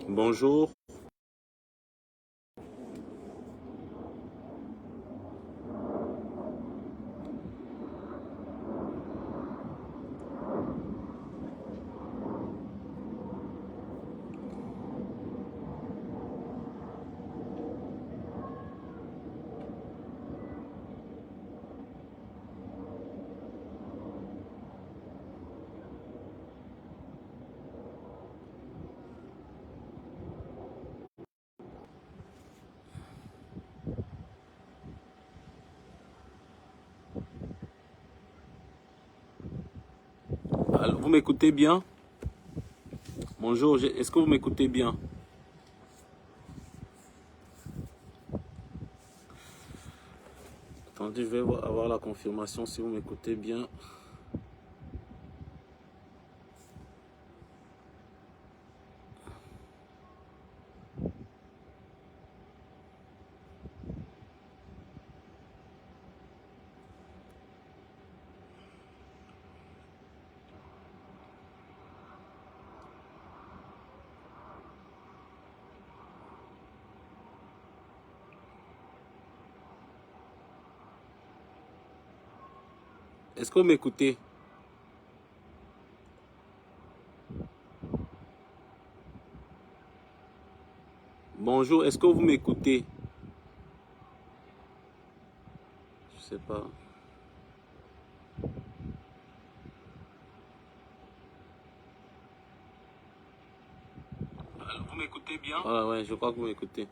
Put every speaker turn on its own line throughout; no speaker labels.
Bonjour. Alors, vous m'écoutez bien? Bonjour, est-ce que vous m'écoutez bien? Attendez, je vais avoir la confirmation si vous m'écoutez bien. Est-ce que vous m'écoutez? Bonjour, est-ce que vous m'écoutez? Je sais pas. Alors, vous m'écoutez bien? Ah ouais, je crois que vous m'écoutez.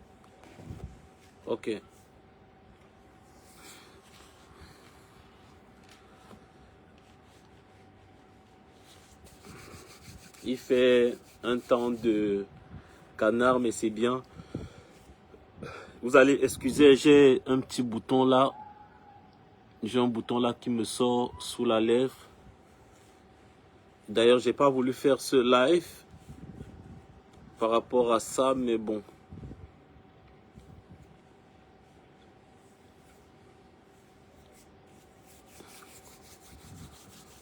Ok. Il fait un temps de canard, mais c'est bien. Vous allez excuser, j'ai un petit bouton là. J'ai un bouton là qui me sort sous la lèvre. D'ailleurs, j'ai pas voulu faire ce live par rapport à ça, mais bon.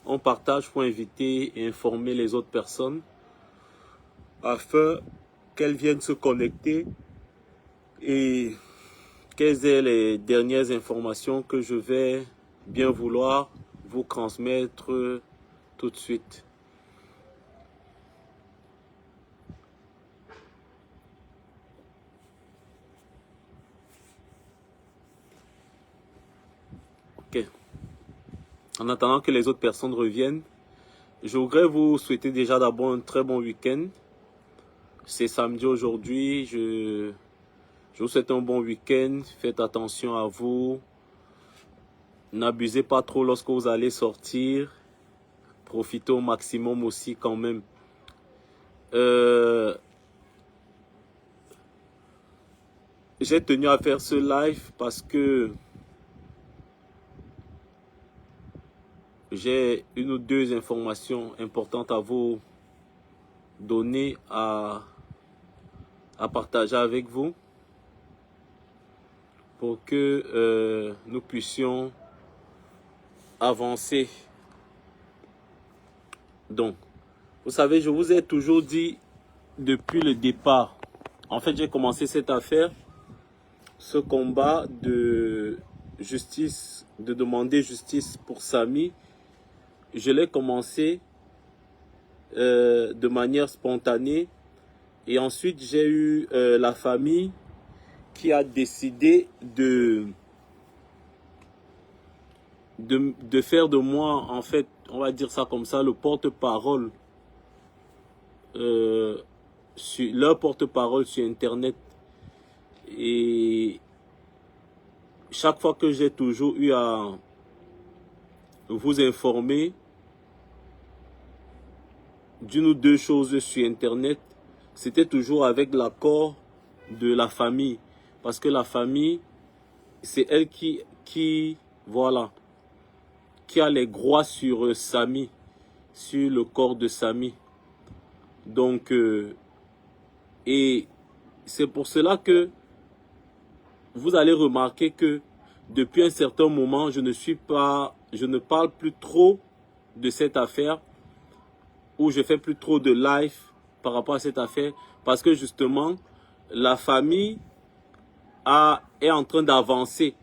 On partage pour inviter et informer les autres personnes afin qu'elles viennent se connecter et quelles aient les dernières informations que je vais bien vouloir vous transmettre tout de suite. Ok. En attendant que les autres personnes reviennent, je voudrais vous souhaiter déjà d'abord un très bon week-end. C'est samedi aujourd'hui. Je vous souhaite un bon week-end. Faites attention à vous. N'abusez pas trop lorsque vous allez sortir. Profitez au maximum aussi quand même. J'ai tenu à faire ce live parce que j'ai une ou deux informations importantes à vous donner, à partager avec vous pour que nous puissions avancer. Donc, vous savez, je vous ai toujours dit depuis le départ, en fait, j'ai commencé cette affaire, ce combat de justice, de demander justice pour Samy. Je l'ai commencé de manière spontanée et ensuite j'ai eu la famille qui a décidé de faire de moi, en fait, on va dire ça comme ça, le porte-parole, leur porte-parole sur Internet. Et chaque fois que j'ai toujours eu à vous informer d'une ou deux choses sur Internet, c'était toujours avec l'accord de la famille. Parce que la famille, c'est elle voilà, qui a les droits sur Samy, sur le corps de Samy. Donc, et c'est pour cela que vous allez remarquer que depuis un certain moment, je ne parle plus trop de cette affaire, ou je fais plus trop de live par rapport à cette affaire, parce que justement, la famille est en train d'avancer,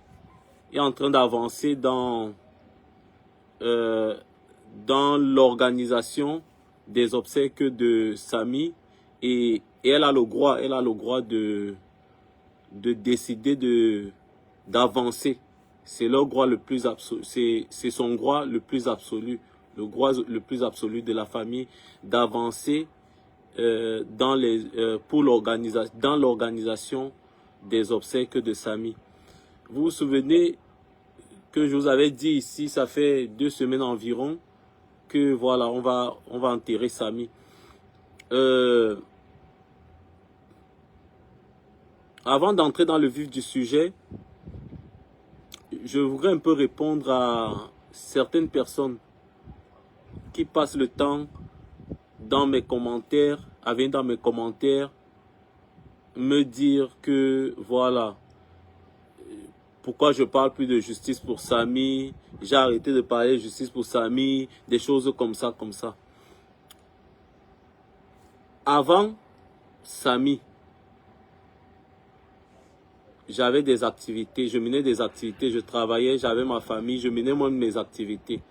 dans l'organisation des obsèques de Samy, et elle a le droit, de décider d'avancer. C'est leur droit le plus absolu, c'est son droit le plus absolu, le droit le plus absolu de la famille d'avancer dans l'organisation des obsèques de Samy. Vous vous souvenez que je vous avais dit ici, ça fait 2 semaines environ, que voilà, on va enterrer Samy. Avant d'entrer dans le vif du sujet, je voudrais un peu répondre à certaines personnes qui passent le temps dans mes commentaires, à venir dans mes commentaires, me dire que voilà, pourquoi je parle plus de justice pour Samy, j'ai arrêté de parler de justice pour Samy, des choses comme ça, Avant Samy, j'avais des activités, je menais des activités, je travaillais, j'avais ma famille, je menais moi mes activités.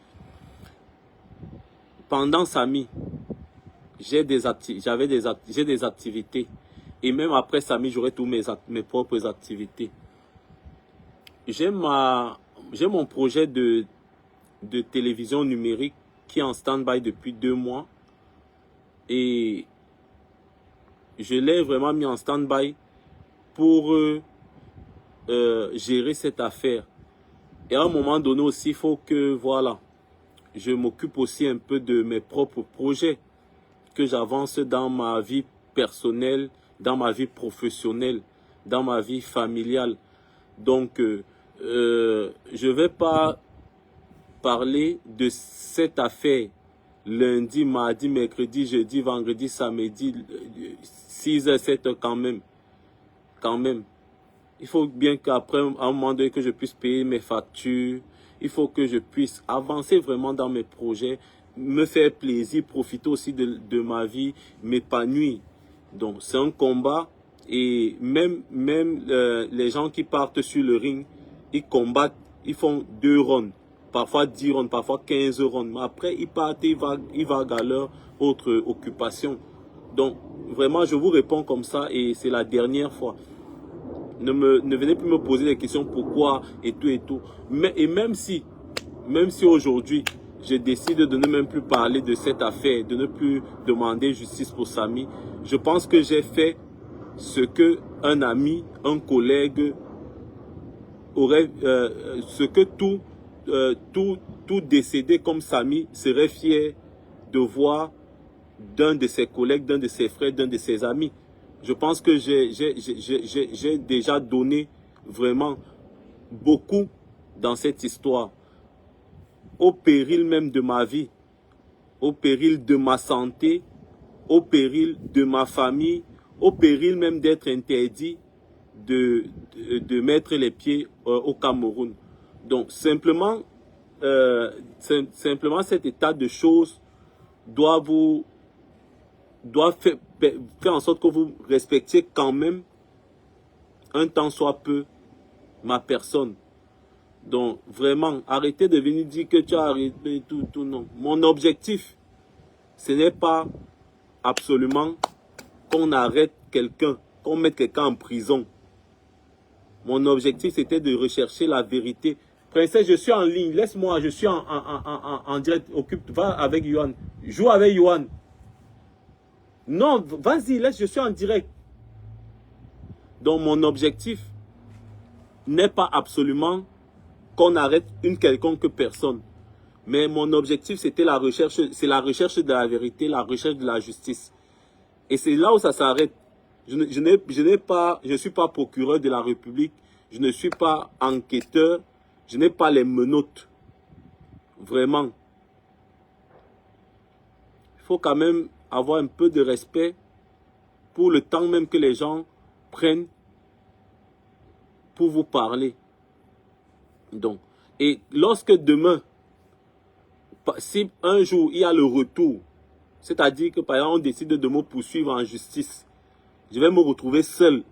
Pendant Samy, j'ai des activités. Et même après Samy, j'aurai tous mes propres activités. J'ai mon projet de télévision numérique qui est en stand-by depuis 2 mois. Et je l'ai vraiment mis en stand-by pour gérer cette affaire. Et à un moment donné aussi, il faut que, voilà, je m'occupe aussi un peu de mes propres projets, que j'avance dans ma vie personnelle, dans ma vie professionnelle, dans ma vie familiale. Donc, je ne vais pas parler de cette affaire lundi, mardi, mercredi, jeudi, vendredi, samedi, 6h, 7h quand même. Il faut bien qu'après, à un moment donné, que je puisse payer mes factures. Il faut que je puisse avancer vraiment dans mes projets, me faire plaisir, profiter aussi de ma vie, m'épanouir. Donc, c'est un combat. Et même les gens qui partent sur le ring, ils combattent, ils font 2 rounds, parfois 10 rounds, parfois 15 rounds. Mais après, ils partent, ils vaguent à leur autre occupation. Donc, vraiment, je vous réponds comme ça et c'est la dernière fois. Ne venez plus me poser des questions pourquoi et tout. Et même si aujourd'hui, je décide de ne même plus parler de cette affaire, de ne plus demander justice pour Samy, je pense que j'ai fait ce que un ami, un collègue aurait, ce que tout décédé comme Samy serait fier de voir d'un de ses collègues, d'un de ses frères, d'un de ses amis. Je pense que j'ai déjà donné vraiment beaucoup dans cette histoire, au péril même de ma vie, au péril de ma santé, au péril de ma famille, au péril même d'être interdit de mettre les pieds au Cameroun. Donc simplement cet état de choses doit faire en sorte que vous respectiez quand même un tant soit peu ma personne. Donc vraiment, arrêtez de venir dire que tu as arrêté tout, non. Mon objectif, ce n'est pas absolument qu'on arrête quelqu'un, qu'on mette quelqu'un en prison. Mon objectif, c'était de rechercher la vérité. Princesse, je suis en ligne, laisse-moi, je suis en direct, va avec Yohan, joue avec Yohan. Non, vas-y, je suis en direct. Donc mon objectif n'est pas absolument qu'on arrête une quelconque personne. Mais mon objectif, c'était la recherche de la vérité, la recherche de la justice. Et c'est là où ça s'arrête. Je ne suis pas procureur de la République, je ne suis pas enquêteur, je n'ai pas les menottes. Vraiment. Il faut quand même avoir un peu de respect pour le temps même que les gens prennent pour vous parler. Donc, et lorsque demain, si un jour il y a le retour C'est-à-dire que par exemple, on décide de me poursuivre en justice. Je vais me retrouver seul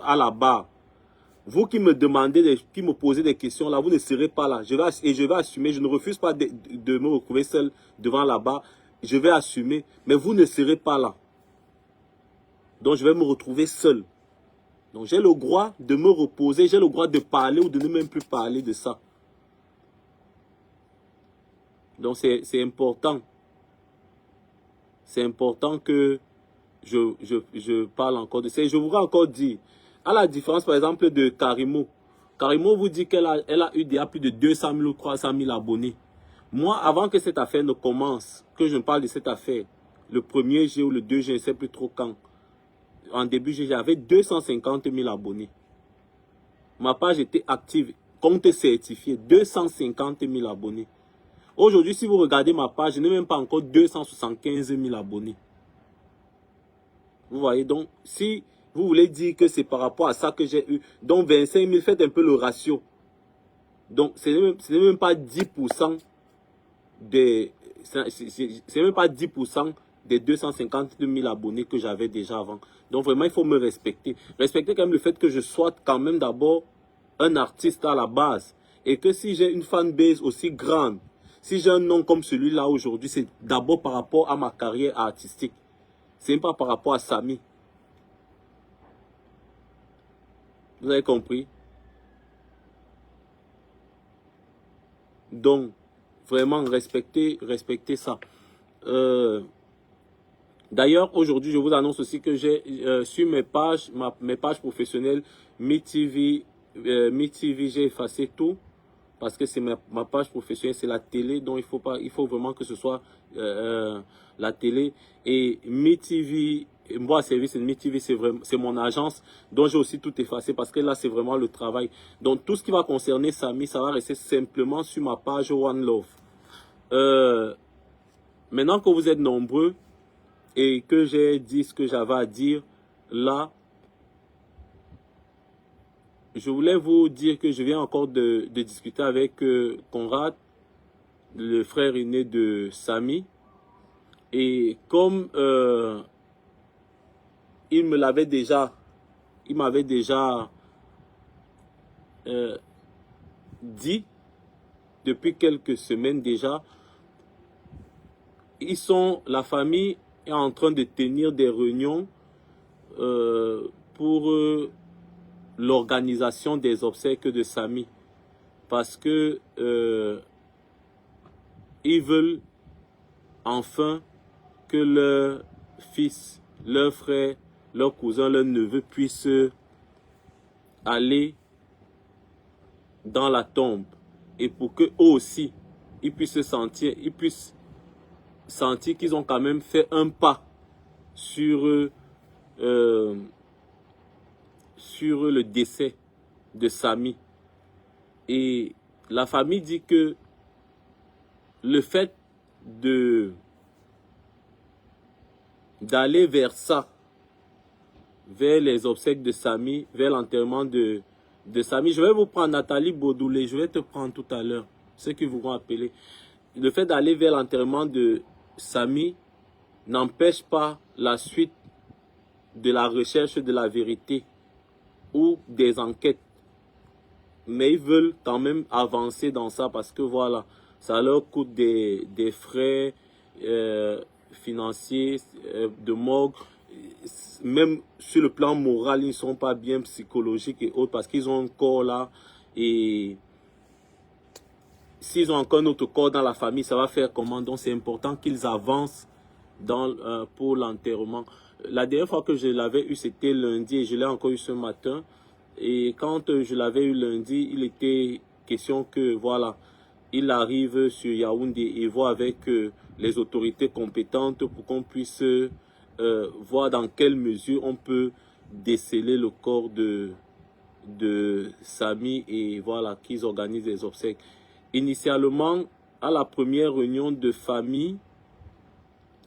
à la barre. Vous qui me demandez, qui me posez des questions là, vous ne serez pas là. Je vais assumer. Je ne refuse pas de me retrouver seul devant la barre. Je vais assumer. Mais vous ne serez pas là. Donc je vais me retrouver seul. Donc j'ai le droit de me reposer. J'ai le droit de parler ou de ne même plus parler de ça. Donc c'est important. C'est important que je parle encore de ça. Et je voudrais encore dire, à la différence par exemple de Karimo. Karimo vous dit qu'elle a eu déjà plus de 200 000 ou 300 000 abonnés. Moi, avant que cette affaire ne commence, que je ne parle de cette affaire, le 1er juin ou le 2 juin, je ne sais plus trop quand, en début juillet, j'avais 250 000 abonnés. Ma page était active, compte certifié, 250 000 abonnés. Aujourd'hui, si vous regardez ma page, je n'ai même pas encore 275 000 abonnés. Vous voyez, donc, si vous voulez dire que c'est par rapport à ça que j'ai eu, donc 25 000, faites un peu le ratio. Donc, ce n'est même pas 10% des... C'est même pas 10% des 250 000 abonnés que j'avais déjà avant. Donc, vraiment, il faut me respecter. Respecter quand même le fait que je sois quand même d'abord un artiste à la base. Et que si j'ai une fanbase aussi grande, si j'ai un nom comme celui-là aujourd'hui, c'est d'abord par rapport à ma carrière artistique. Ce n'est pas par rapport à Samy. Vous avez compris? Donc, vraiment, respectez ça. D'ailleurs, aujourd'hui, je vous annonce aussi que j'ai sur mes pages professionnelles, MeTV, j'ai effacé tout. Parce que c'est ma page professionnelle, c'est la télé, donc il faut vraiment que ce soit la télé. Et MeTV, moi, service MeTV, c'est mon agence, dont j'ai aussi tout effacé parce que là, c'est vraiment le travail. Donc, tout ce qui va concerner Samy, ça va rester simplement sur ma page One Love. Maintenant que vous êtes nombreux et que j'ai dit ce que j'avais à dire, là, je voulais vous dire que je viens encore de discuter avec Conrad, le frère aîné de Samy. Et comme il m'avait déjà dit depuis quelques semaines déjà, la famille est en train de tenir des réunions pour l'organisation des obsèques de Samy. Parce que ils veulent enfin que leur fils, leur frère, leur cousin, leur neveu puissent aller dans la tombe. Et pour que eux aussi, ils puissent sentir qu'ils ont quand même fait un pas sur le décès de Samy. Et la famille dit que le fait d'aller vers ça, vers les obsèques de Samy, vers l'enterrement de Samy. Je vais vous prendre Nathalie Baudoulé, je vais te prendre tout à l'heure, ceux qui vous vont appeler. Le fait d'aller vers l'enterrement de Samy n'empêche pas la suite de la recherche de la vérité ou des enquêtes. Mais ils veulent quand même avancer dans ça parce que voilà, ça leur coûte des frais financiers, de morgue. Même sur le plan moral, ils ne sont pas bien psychologiques et autres parce qu'ils ont un corps là. Et s'ils ont encore un autre corps dans la famille, ça va faire comment? Donc c'est important qu'ils avancent pour l'enterrement. La dernière fois que je l'avais eu, c'était lundi et je l'ai encore eu ce matin. Et quand je l'avais eu lundi, il était question que voilà, il arrive sur Yaoundé et voit avec les autorités compétentes pour qu'on puisse voir dans quelle mesure on peut déceler le corps de Samy et voilà, qu'ils organisent des obsèques. Initialement, à la première réunion de famille,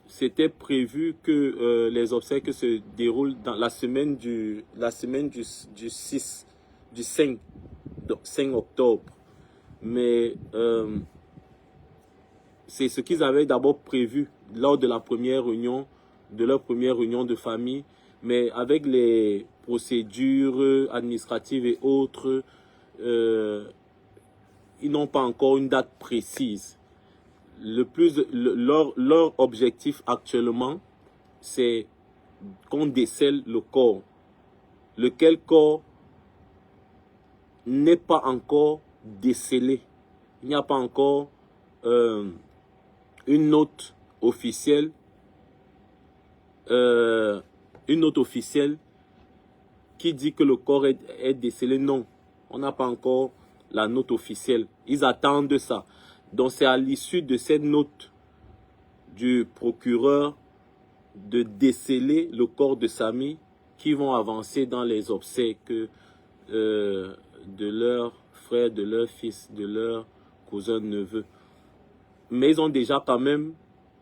c'était prévu que les obsèques se déroulent dans la semaine du 5 octobre. Mais c'est ce qu'ils avaient d'abord prévu lors de la première réunion, de leur première réunion de famille, mais avec les procédures administratives et autres, ils n'ont pas encore une date précise. Leur objectif actuellement, c'est qu'on décèle le corps. Lequel corps n'est pas encore décelé. Il n'y a pas encore une note officielle. Qui dit que le corps est décelé. Non, on n'a pas encore la note officielle. Ils attendent ça. Donc c'est à l'issue de cette note du procureur de déceler le corps de Samy qui vont avancer dans les obsèques de leur frère, de leur fils, de leur cousin, neveu. Mais ils ont déjà quand même,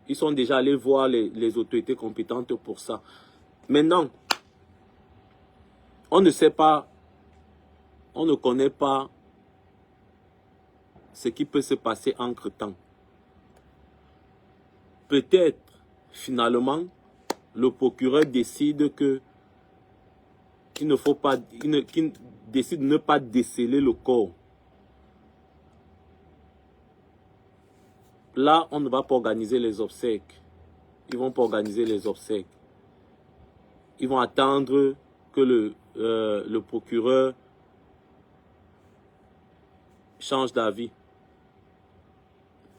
ils sont déjà allés voir les autorités compétentes pour ça. Maintenant, on ne sait pas, on ne connaît pas ce qui peut se passer entre-temps. Peut-être, finalement, le procureur décide qu'il ne faut pas, qu'il décide de ne pas déceler le corps. Là, on ne va pas organiser les obsèques. Ils vont pas organiser les obsèques. Ils vont attendre que le procureur change d'avis.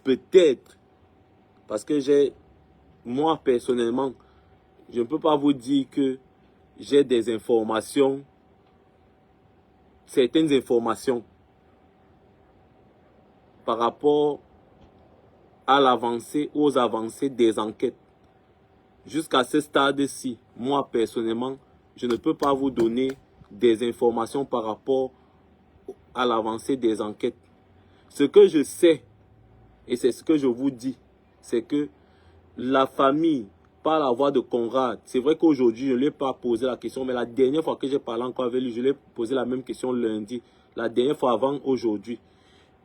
Peut-être, parce que moi personnellement, je ne peux pas vous dire que j'ai des informations, certaines informations par rapport à l'avancée, aux avancées des enquêtes. Jusqu'à ce stade-ci, moi personnellement, je ne peux pas vous donner des informations par rapport à l'avancée des enquêtes. Ce que je sais, et c'est ce que je vous dis, c'est que la famille, par la voix de Conrad, c'est vrai qu'aujourd'hui, je ne lui ai pas posé la question, mais la dernière fois que j'ai parlé encore avec lui, je lui ai posé la même question lundi. La dernière fois avant aujourd'hui,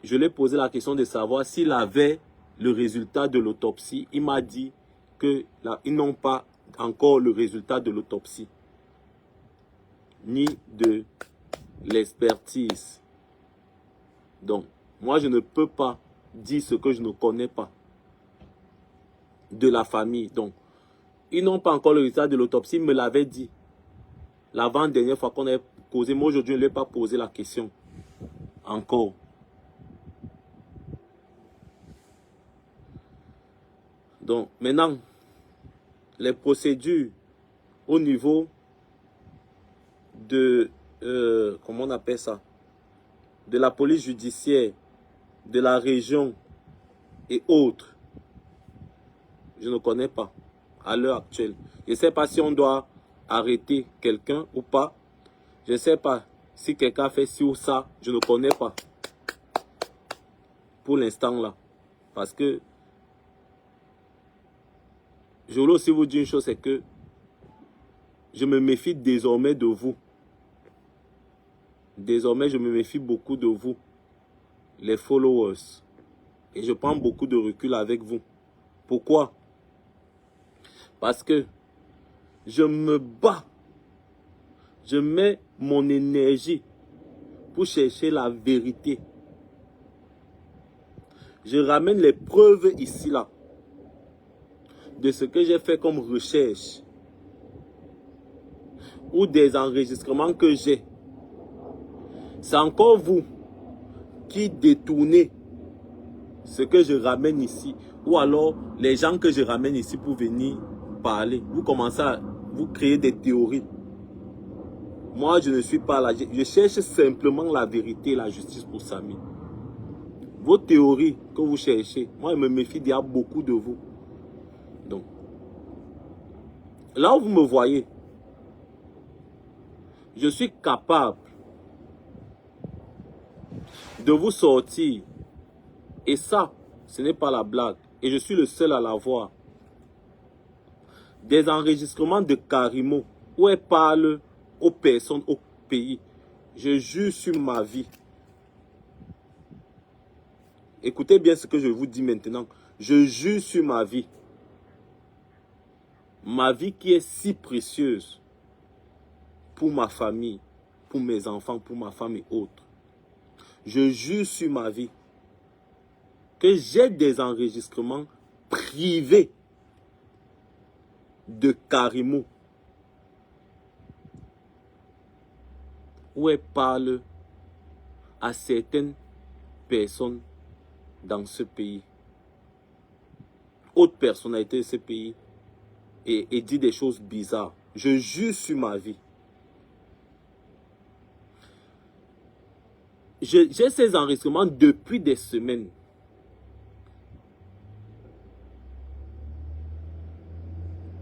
je lui ai posé la question de savoir s'il avait le résultat de l'autopsie. Il m'a dit qu'ils n'ont pas encore le résultat de l'autopsie, ni de l'expertise. Donc, moi, je ne peux pas dire ce que je ne connais pas de la famille. Donc, ils n'ont pas encore le résultat de l'autopsie, ils me l'avaient dit. L'avant-dernière fois qu'on avait causé, moi aujourd'hui, je ne lui ai pas posé la question. Encore. Donc, maintenant, les procédures au niveau de, comment on appelle ça, de la police judiciaire, de la région et autres, je ne connais pas à l'heure actuelle. Je ne sais pas si on doit arrêter quelqu'un ou pas. Je ne sais pas si quelqu'un fait ci ou ça. Je ne connais pas. Pour l'instant là. Parce que je voulais aussi vous dire une chose, c'est que je me méfie désormais de vous. Désormais, je me méfie beaucoup de vous, les followers. Et je prends beaucoup de recul avec vous. Pourquoi? Parce que je me bats. Je mets mon énergie pour chercher la vérité. Je ramène les preuves ici, là, de ce que j'ai fait comme recherche. Ou des enregistrements que j'ai. C'est encore vous qui détournez ce que je ramène ici. Ou alors les gens que je ramène ici pour venir parler. Vous commencez à vous créer des théories. Moi, je ne suis pas là. Je cherche simplement la vérité et la justice pour Samy. Vos théories que vous cherchez, moi, je me méfie d'il y a beaucoup de vous. Donc, là où vous me voyez, je suis capable de vous sortir. Et ça, ce n'est pas la blague. Et je suis le seul à l'avoir. Des enregistrements de Karimo où elle parle aux personnes, au pays. Je jure sur ma vie. Écoutez bien ce que je vous dis maintenant. Je jure sur ma vie. ma vie qui est si précieuse pour ma famille, pour mes enfants, pour ma femme et autres. Je jure sur ma vie que j'ai des enregistrements privés de Karimo où elle parle à certaines personnes dans ce pays, haute personnalité de ce pays, et dit des choses bizarres. Je jure sur ma vie. J'ai ces enregistrements depuis des semaines.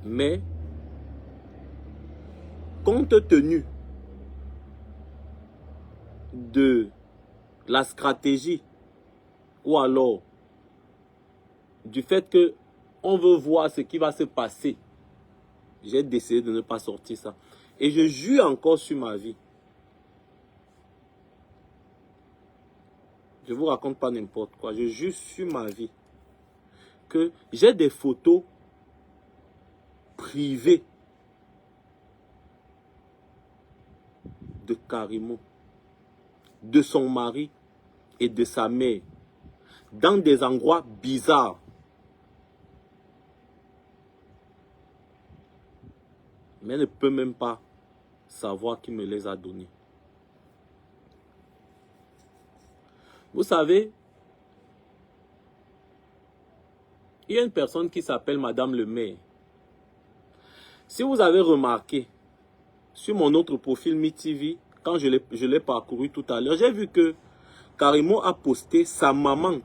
Mais, compte tenu de la stratégie ou alors du fait que on veut voir ce qui va se passer, j'ai décidé de ne pas sortir ça. Et je jure encore sur ma vie. Je ne vous raconte pas n'importe quoi. Je jure sur ma vie que j'ai des photos privées de Karimo, de son mari et de sa mère, dans des endroits bizarres. Mais elle ne peut même pas savoir qui me les a donnés. Vous savez, il y a une personne qui s'appelle Madame le maire. Si vous avez remarqué, sur mon autre profil MiTV, quand je l'ai parcouru tout à l'heure, j'ai vu que Karimo a posté sa maman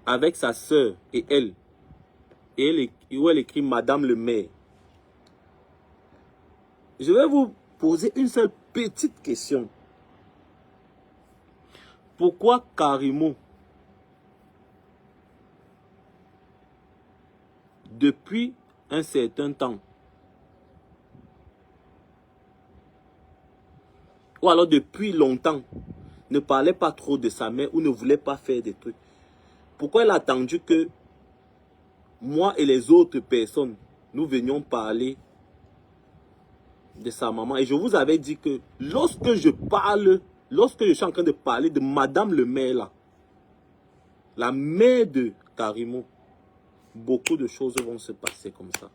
avec sa soeur et elle. Où elle écrit Madame le maire. Je vais vous poser une seule petite question. Pourquoi Karimo, depuis un certain temps, ou alors depuis longtemps, ne parlait pas trop de sa mère ou ne voulait pas faire des trucs? Pourquoi elle a attendu que moi et les autres personnes, nous venions parler de sa maman? Et je vous avais dit que lorsque je suis en train de parler de Madame le maire là, la mère de Karimo, beaucoup de choses vont se passer comme ça.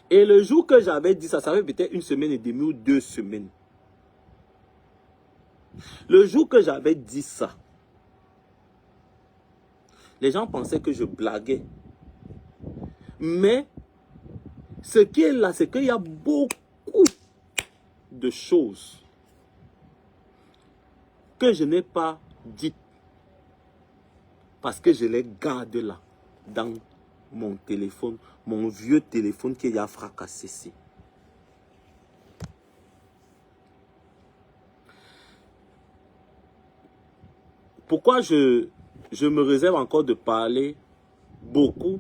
Et le jour que j'avais dit ça, ça fait peut-être une semaine et demie ou 2 semaines. Le jour que j'avais dit ça, les gens pensaient que je blaguais. Mais ce qui est là, c'est qu'il y a beaucoup de choses que je n'ai pas dites parce que je les garde là, dans mon téléphone, mon vieux téléphone qui a fracassé. Pourquoi je me réserve encore de parler beaucoup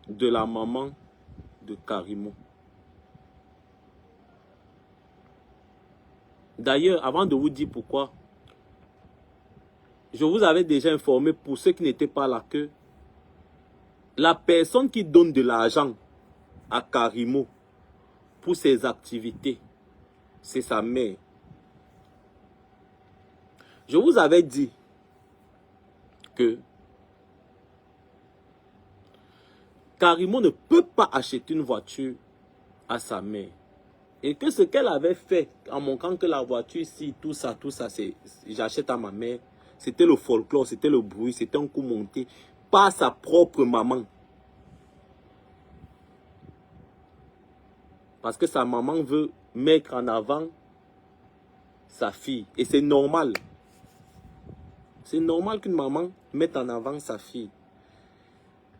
de la maman de Karimo? D'ailleurs, avant de vous dire pourquoi, je vous avais déjà informé, pour ceux qui n'étaient pas là, que la personne qui donne de l'argent à Karimo pour ses activités, c'est sa mère. Je vous avais dit que Karimo ne peut pas acheter une voiture à sa mère. Et que ce qu'elle avait fait en montrant que la voiture ici, tout ça, j'achète à ma mère, c'était le folklore, c'était le bruit, c'était un coup monté par sa propre maman. Parce que sa maman veut mettre en avant sa fille. Et c'est normal. C'est normal qu'une maman mette en avant sa fille.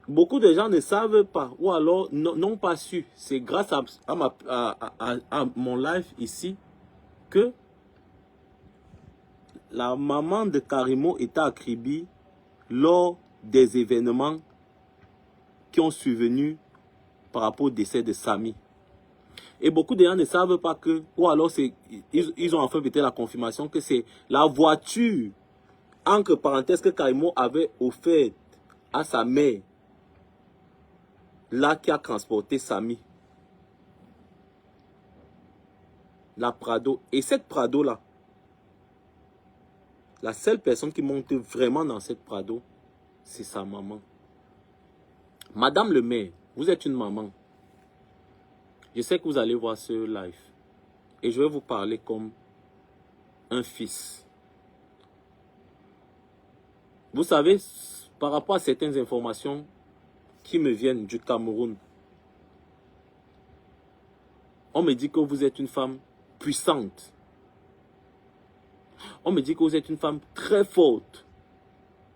Beaucoup de gens ne savent pas, ou alors n'ont pas su. C'est grâce à mon live ici que la maman de Karimo était à Kribi lors des événements qui ont survenu par rapport au décès de Samy. Et beaucoup de gens ne savent pas que, ou alors ils ont enfin peut-être la confirmation que c'est la voiture, entre parenthèses, que Karimo avait offerte à sa mère, là qui a transporté Samy, la Prado. Et cette Prado-là, la seule personne qui monte vraiment dans cette Prado, c'est sa maman. Madame le maire, vous êtes une maman. Je sais que vous allez voir ce live. Et je vais vous parler comme un fils. Vous savez, par rapport à certaines informations qui me viennent du Cameroun, on me dit que vous êtes une femme puissante. On me dit que vous êtes une femme très forte,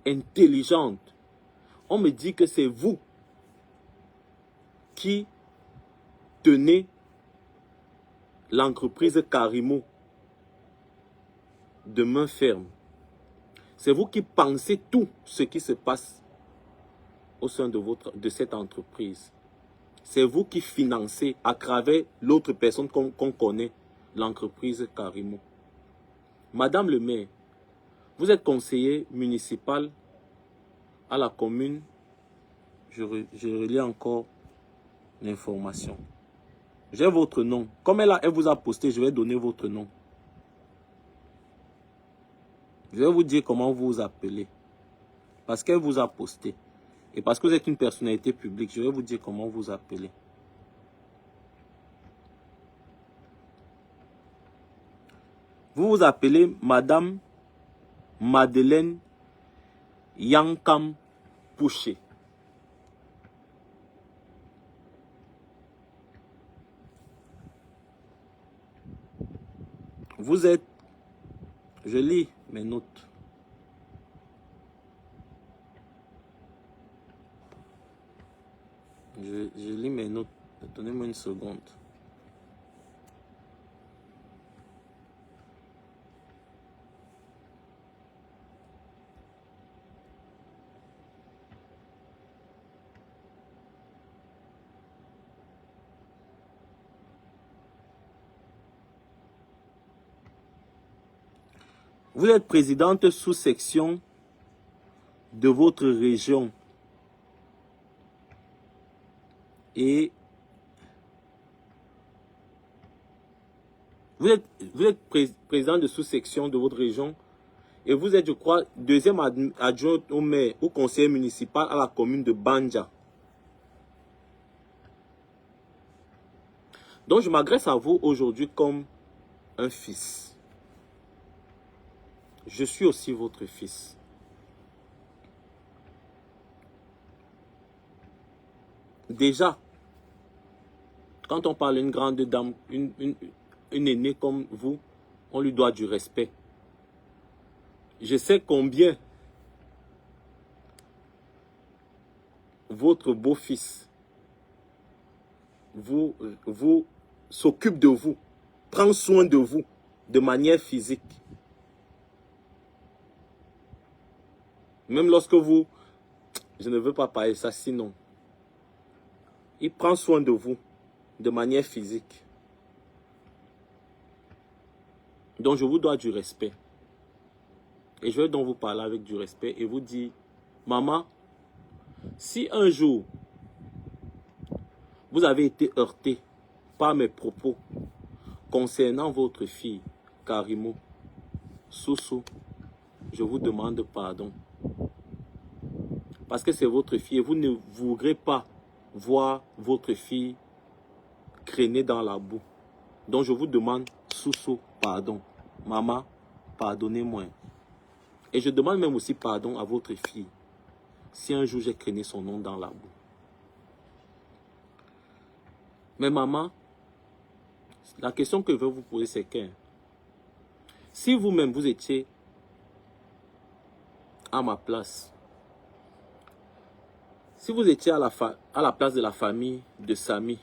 intelligente. On me dit que c'est vous qui tenez l'entreprise Carimo de main ferme. C'est vous qui pensez tout ce qui se passe au sein de cette entreprise. C'est vous qui financez à travers l'autre personne qu'on connaît, l'entreprise Carimo. Madame le maire, vous êtes conseiller municipal à la commune. Je relis encore l'information. J'ai votre nom. Comme elle vous a posté, je vais donner votre nom. Je vais vous dire comment vous vous appelez. Parce qu'elle vous a posté. Et parce que vous êtes une personnalité publique, je vais vous dire comment vous vous appelez. Vous vous appelez Madame Madeleine Yankam Pouché. Vous êtes... Je lis mes notes. Je lis mes notes. Donnez-moi une seconde. Vous êtes présidente sous-section de votre région. Et vous êtes président de sous-section de votre région. Et vous êtes, je crois, deuxième adjoint au maire ou conseiller municipal à la commune de Banja. Donc je m'adresse à vous aujourd'hui comme un fils. Je suis aussi votre fils. Déjà, quand on parle d'une grande dame, une aînée comme vous, on lui doit du respect. Je sais combien votre beau-fils vous s'occupe de vous, prend soin de vous de manière physique. Même lorsque vous, je ne veux pas parler ça sinon, il prend soin de vous de manière physique. Donc je vous dois du respect. Et je vais donc vous parler avec du respect et vous dire, maman, si un jour vous avez été heurté par mes propos concernant votre fille, Carimo, Soussou, je vous demande pardon. Parce que c'est votre fille et vous ne voudrez pas voir votre fille traîner dans la boue. Donc je vous demande, Soussou, pardon. Maman, pardonnez-moi. Et je demande même aussi pardon à votre fille si un jour j'ai traîné son nom dans la boue. Mais maman, la question que je veux vous poser c'est que si vous-même vous étiez à ma place, si vous étiez à la place de la famille de Samy,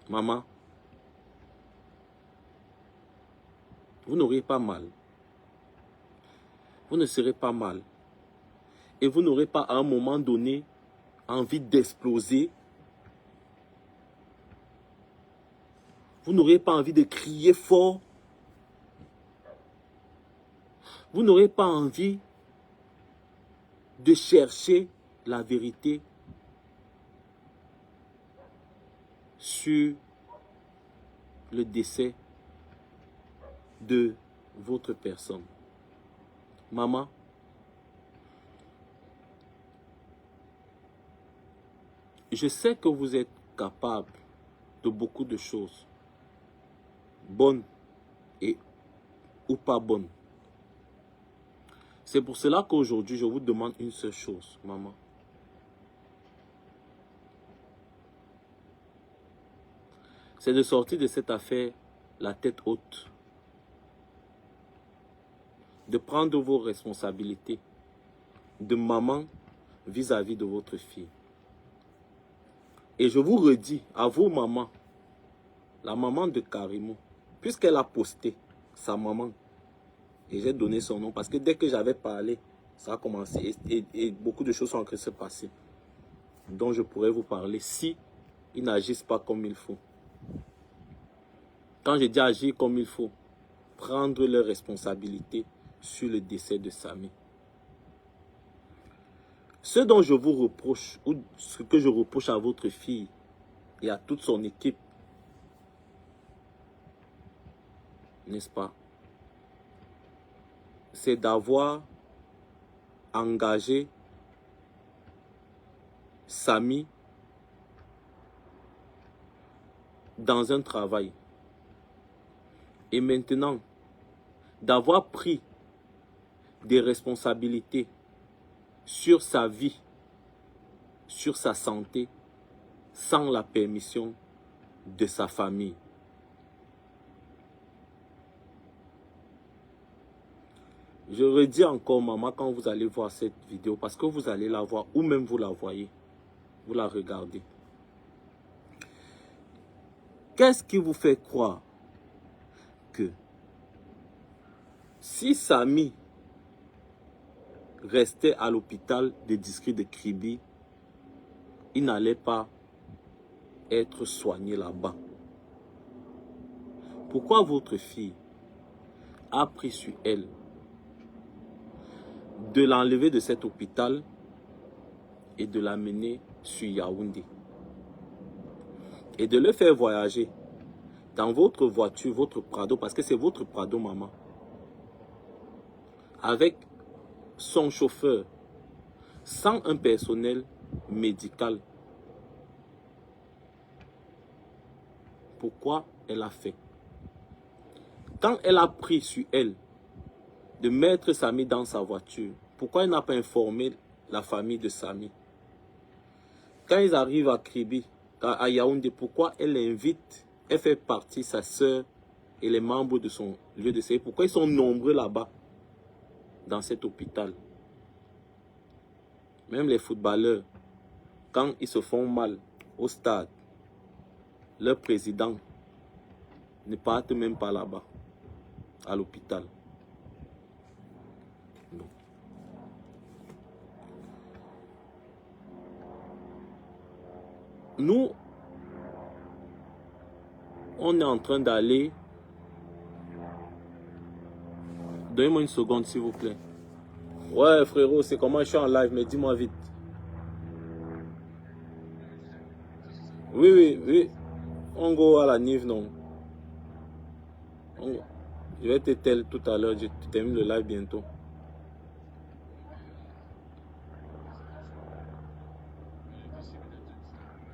maman, vous n'auriez pas mal. Vous ne serez pas mal. Et vous n'aurez pas à un moment donné envie d'exploser. Vous n'aurez pas envie de crier fort. Vous n'aurez pas envie de chercher la vérité sur le décès de votre personne. Maman, je sais que vous êtes capable de beaucoup de choses, bonnes et ou pas bonnes. C'est pour cela qu'aujourd'hui, je vous demande une seule chose, maman. C'est de sortir de cette affaire la tête haute. De prendre vos responsabilités de maman vis-à-vis de votre fille. Et je vous redis, à vous maman, la maman de Karimo, puisqu'elle a posté sa maman, et j'ai donné son nom, parce que dès que j'avais parlé, ça a commencé, et beaucoup de choses sont en train de se passer, dont je pourrais vous parler si ils n'agissent pas comme il faut. Quand je dis agir comme il faut, prendre leurs responsabilités sur le décès de Samy. Ce dont je vous reproche, ou ce que je reproche à votre fille et à toute son équipe, n'est-ce pas, c'est d'avoir engagé Samy dans un travail. Et maintenant, d'avoir pris des responsabilités sur sa vie, sur sa santé, sans la permission de sa famille. Je redis encore, maman, quand vous allez voir cette vidéo, parce que vous allez la voir, ou même vous la voyez, vous la regardez. Qu'est-ce qui vous fait croire que si Samy restait à l'hôpital des districts de Kribi, il n'allait pas être soigné là-bas? Pourquoi votre fille a pris sur elle de l'enlever de cet hôpital et de l'amener sur Yaoundé et de le faire voyager dans votre voiture, votre Prado, parce que c'est votre Prado, maman, avec son chauffeur, sans un personnel médical? Pourquoi elle a fait? Quand elle a pris sur elle de mettre Samy dans sa voiture, pourquoi elle n'a pas informé la famille de Samy? Quand ils arrivent à Kribi, à Yaoundé, pourquoi elle invite, elle fait partie, sa soeur et les membres de son lieu de séjour? Pourquoi ils sont nombreux là-bas, dans cet hôpital? Même les footballeurs, quand ils se font mal au stade, leur président ne part même pas là-bas, à l'hôpital. Nous, on est en train d'aller... Donnez-moi une seconde, s'il vous plaît. Ouais, frérot, c'est comment je suis en live, mais dis-moi vite. Oui, oui, oui. On go à la Nive, non. Je vais te tell tout à l'heure, je termine le live bientôt.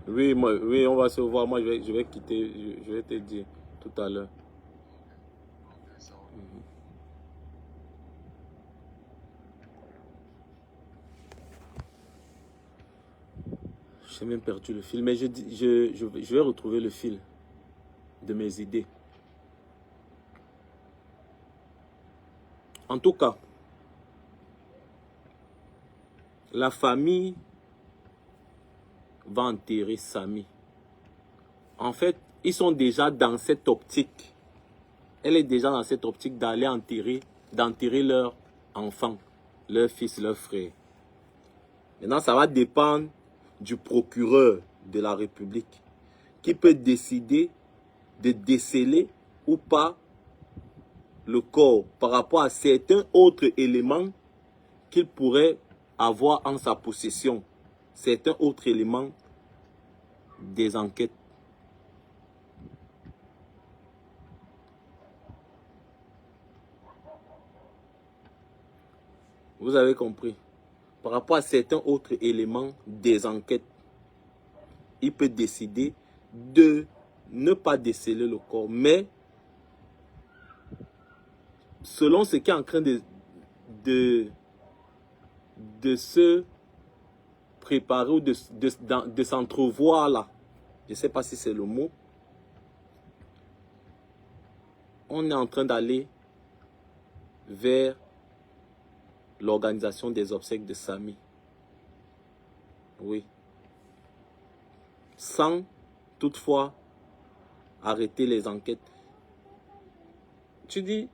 Oui, moi, oui, on va se voir. Moi, je vais quitter, je vais te dire tout à l'heure. J'ai même perdu le fil, mais je vais retrouver le fil de mes idées. En tout cas, la famille va enterrer Samy. En fait, ils sont déjà dans cette optique. Elle est déjà dans cette optique d'aller d'enterrer leur enfant, leur fils, leur frère. Maintenant, ça va dépendre du procureur de la République qui peut décider de déceler ou pas le corps par rapport à certains autres éléments qu'il pourrait avoir en sa possession certains autres éléments des enquêtes. Vous avez compris? Par rapport à certains autres éléments des enquêtes, il peut décider de ne pas déceler le corps, mais selon ce qui est en train de se préparer ou de s'entrevoir là, je ne sais pas si c'est le mot, on est en train d'aller vers l'organisation des obsèques de Samy. Oui. Sans toutefois arrêter les enquêtes. Tu dis,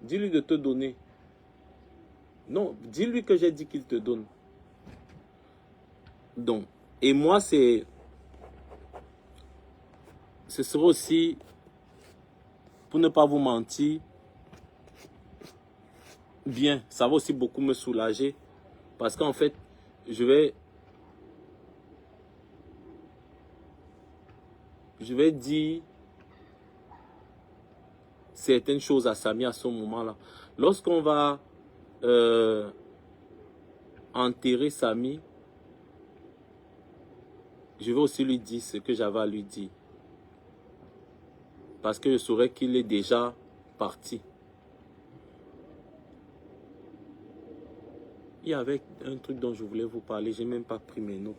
dis-lui de te donner. Non, dis-lui que j'ai dit qu'il te donne. Donc, et moi, ce sera aussi, pour ne pas vous mentir, bien, ça va aussi beaucoup me soulager, parce qu'en fait, je vais dire certaines choses à Samy à ce moment-là. Lorsqu'on va enterrer Samy, je vais aussi lui dire ce que j'avais à lui dire. Parce que je saurais qu'il est déjà parti. Il y avait un truc dont je voulais vous parler, je n'ai même pas pris mes notes.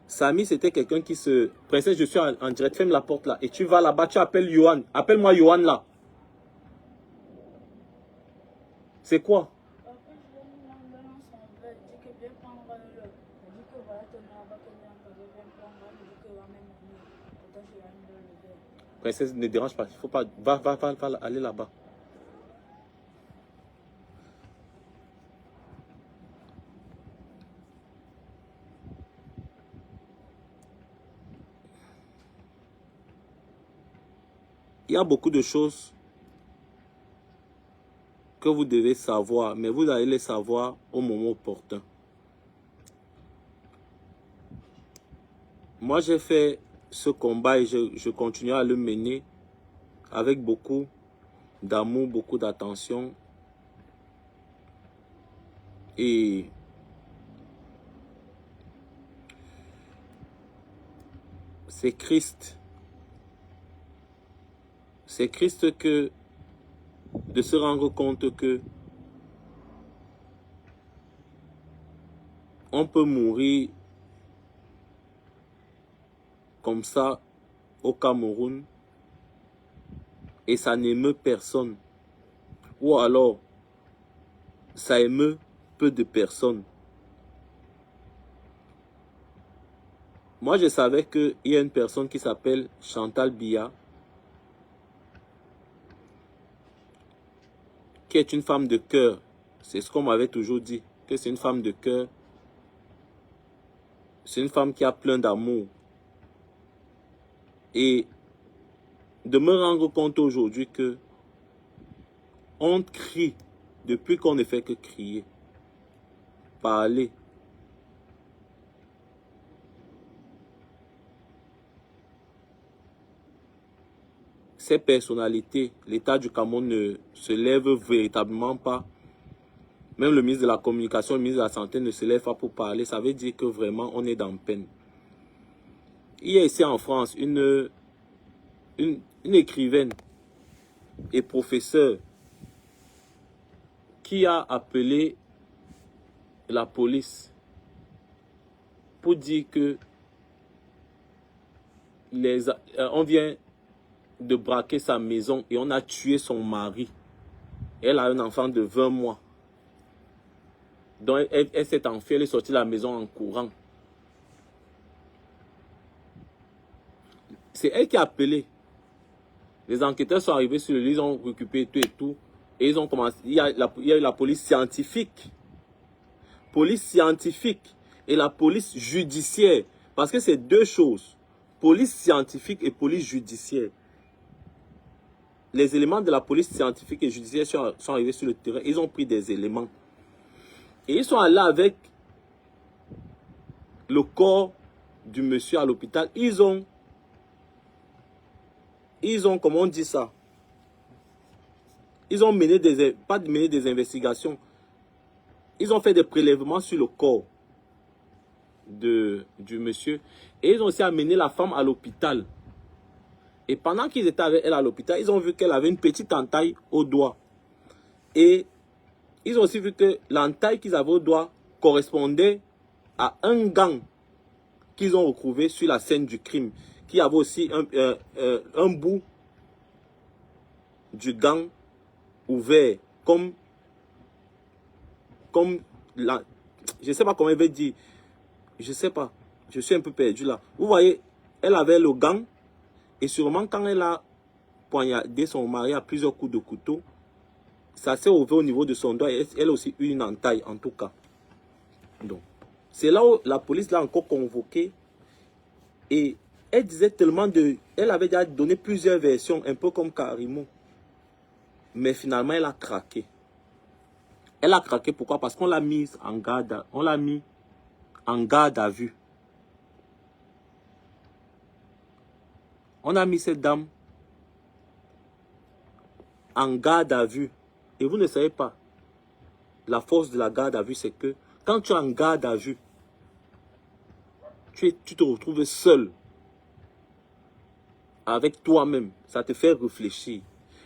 Samy, c'était quelqu'un qui se... Princesse, je suis en direct, ferme la porte là. Et tu vas là-bas, tu appelles Johan. Appelle-moi Johan là. C'est quoi? Princesse, ne dérange pas. Il faut pas... Va aller là-bas. Il y a beaucoup de choses que vous devez savoir, mais vous allez les savoir au moment opportun. Moi, j'ai fait ce combat et je continue à le mener avec beaucoup d'amour, beaucoup d'attention. Et c'est Christ. C'est Christ que de se rendre compte que on peut mourir comme ça au Cameroun et ça n'émeut personne. Ou alors, ça émeut peu de personnes. Moi, je savais qu'il y a une personne qui s'appelle Chantal Biya, qui est une femme de cœur. C'est ce qu'on m'avait toujours dit, que c'est une femme de cœur. C'est une femme qui a plein d'amour. Et de me rendre compte aujourd'hui que on crie depuis qu'on ne fait que crier, parler. Ces personnalités, l'État du Cameroun ne se lève véritablement pas. Même le ministre de la Communication, le ministre de la Santé ne se lève pas pour parler. Ça veut dire que vraiment on est dans peine. Il y a ici en France une écrivaine et professeure qui a appelé la police pour dire que on vient de braquer sa maison et on a tué son mari. Elle a un enfant de 20 mois. Donc elle s'est enfuie, elle est sortie de la maison en courant. C'est elle qui a appelé. Les enquêteurs sont arrivés sur le lieu, ils ont récupéré tout et tout. Et ils ont commencé. Il y a eu la police scientifique. Police scientifique. et la police judiciaire. Parce que c'est deux choses. Police scientifique et police judiciaire. Les éléments de la police scientifique et judiciaire sont arrivés sur le terrain. Ils ont pris des éléments. Et ils sont allés avec le corps du monsieur à l'hôpital. Ils ont, comment on dit ça? Ils ont mené des investigations. Ils ont fait des prélèvements sur le corps du monsieur. Et ils ont aussi amené la femme à l'hôpital. Et pendant qu'ils étaient avec elle à l'hôpital, ils ont vu qu'elle avait une petite entaille au doigt. Et ils ont aussi vu que l'entaille qu'ils avaient au doigt correspondait à un gant qu'ils ont retrouvé sur la scène du crime. Qui avait aussi un bout du gant ouvert. Comme la... Je ne sais pas comment elle veut dire. Je ne sais pas. Je suis un peu perdu là. Vous voyez, elle avait le gant. Et sûrement, quand elle a poignardé son mari à plusieurs coups de couteau, ça s'est ouvert au niveau de son doigt. Et elle a aussi eu une entaille, en tout cas. Donc, c'est là où la police l'a encore convoqué. Et elle disait tellement de... Elle avait déjà donné plusieurs versions, un peu comme Karimo. Mais finalement, elle a craqué. Elle a craqué, pourquoi? Parce qu'on l'a mise en garde. On l'a mis en garde à vue. On a mis cette dame en garde à vue. Et vous ne savez pas, la force de la garde à vue, c'est que quand tu es en garde à vue, tu te retrouves seul avec toi-même. Ça te fait réfléchir.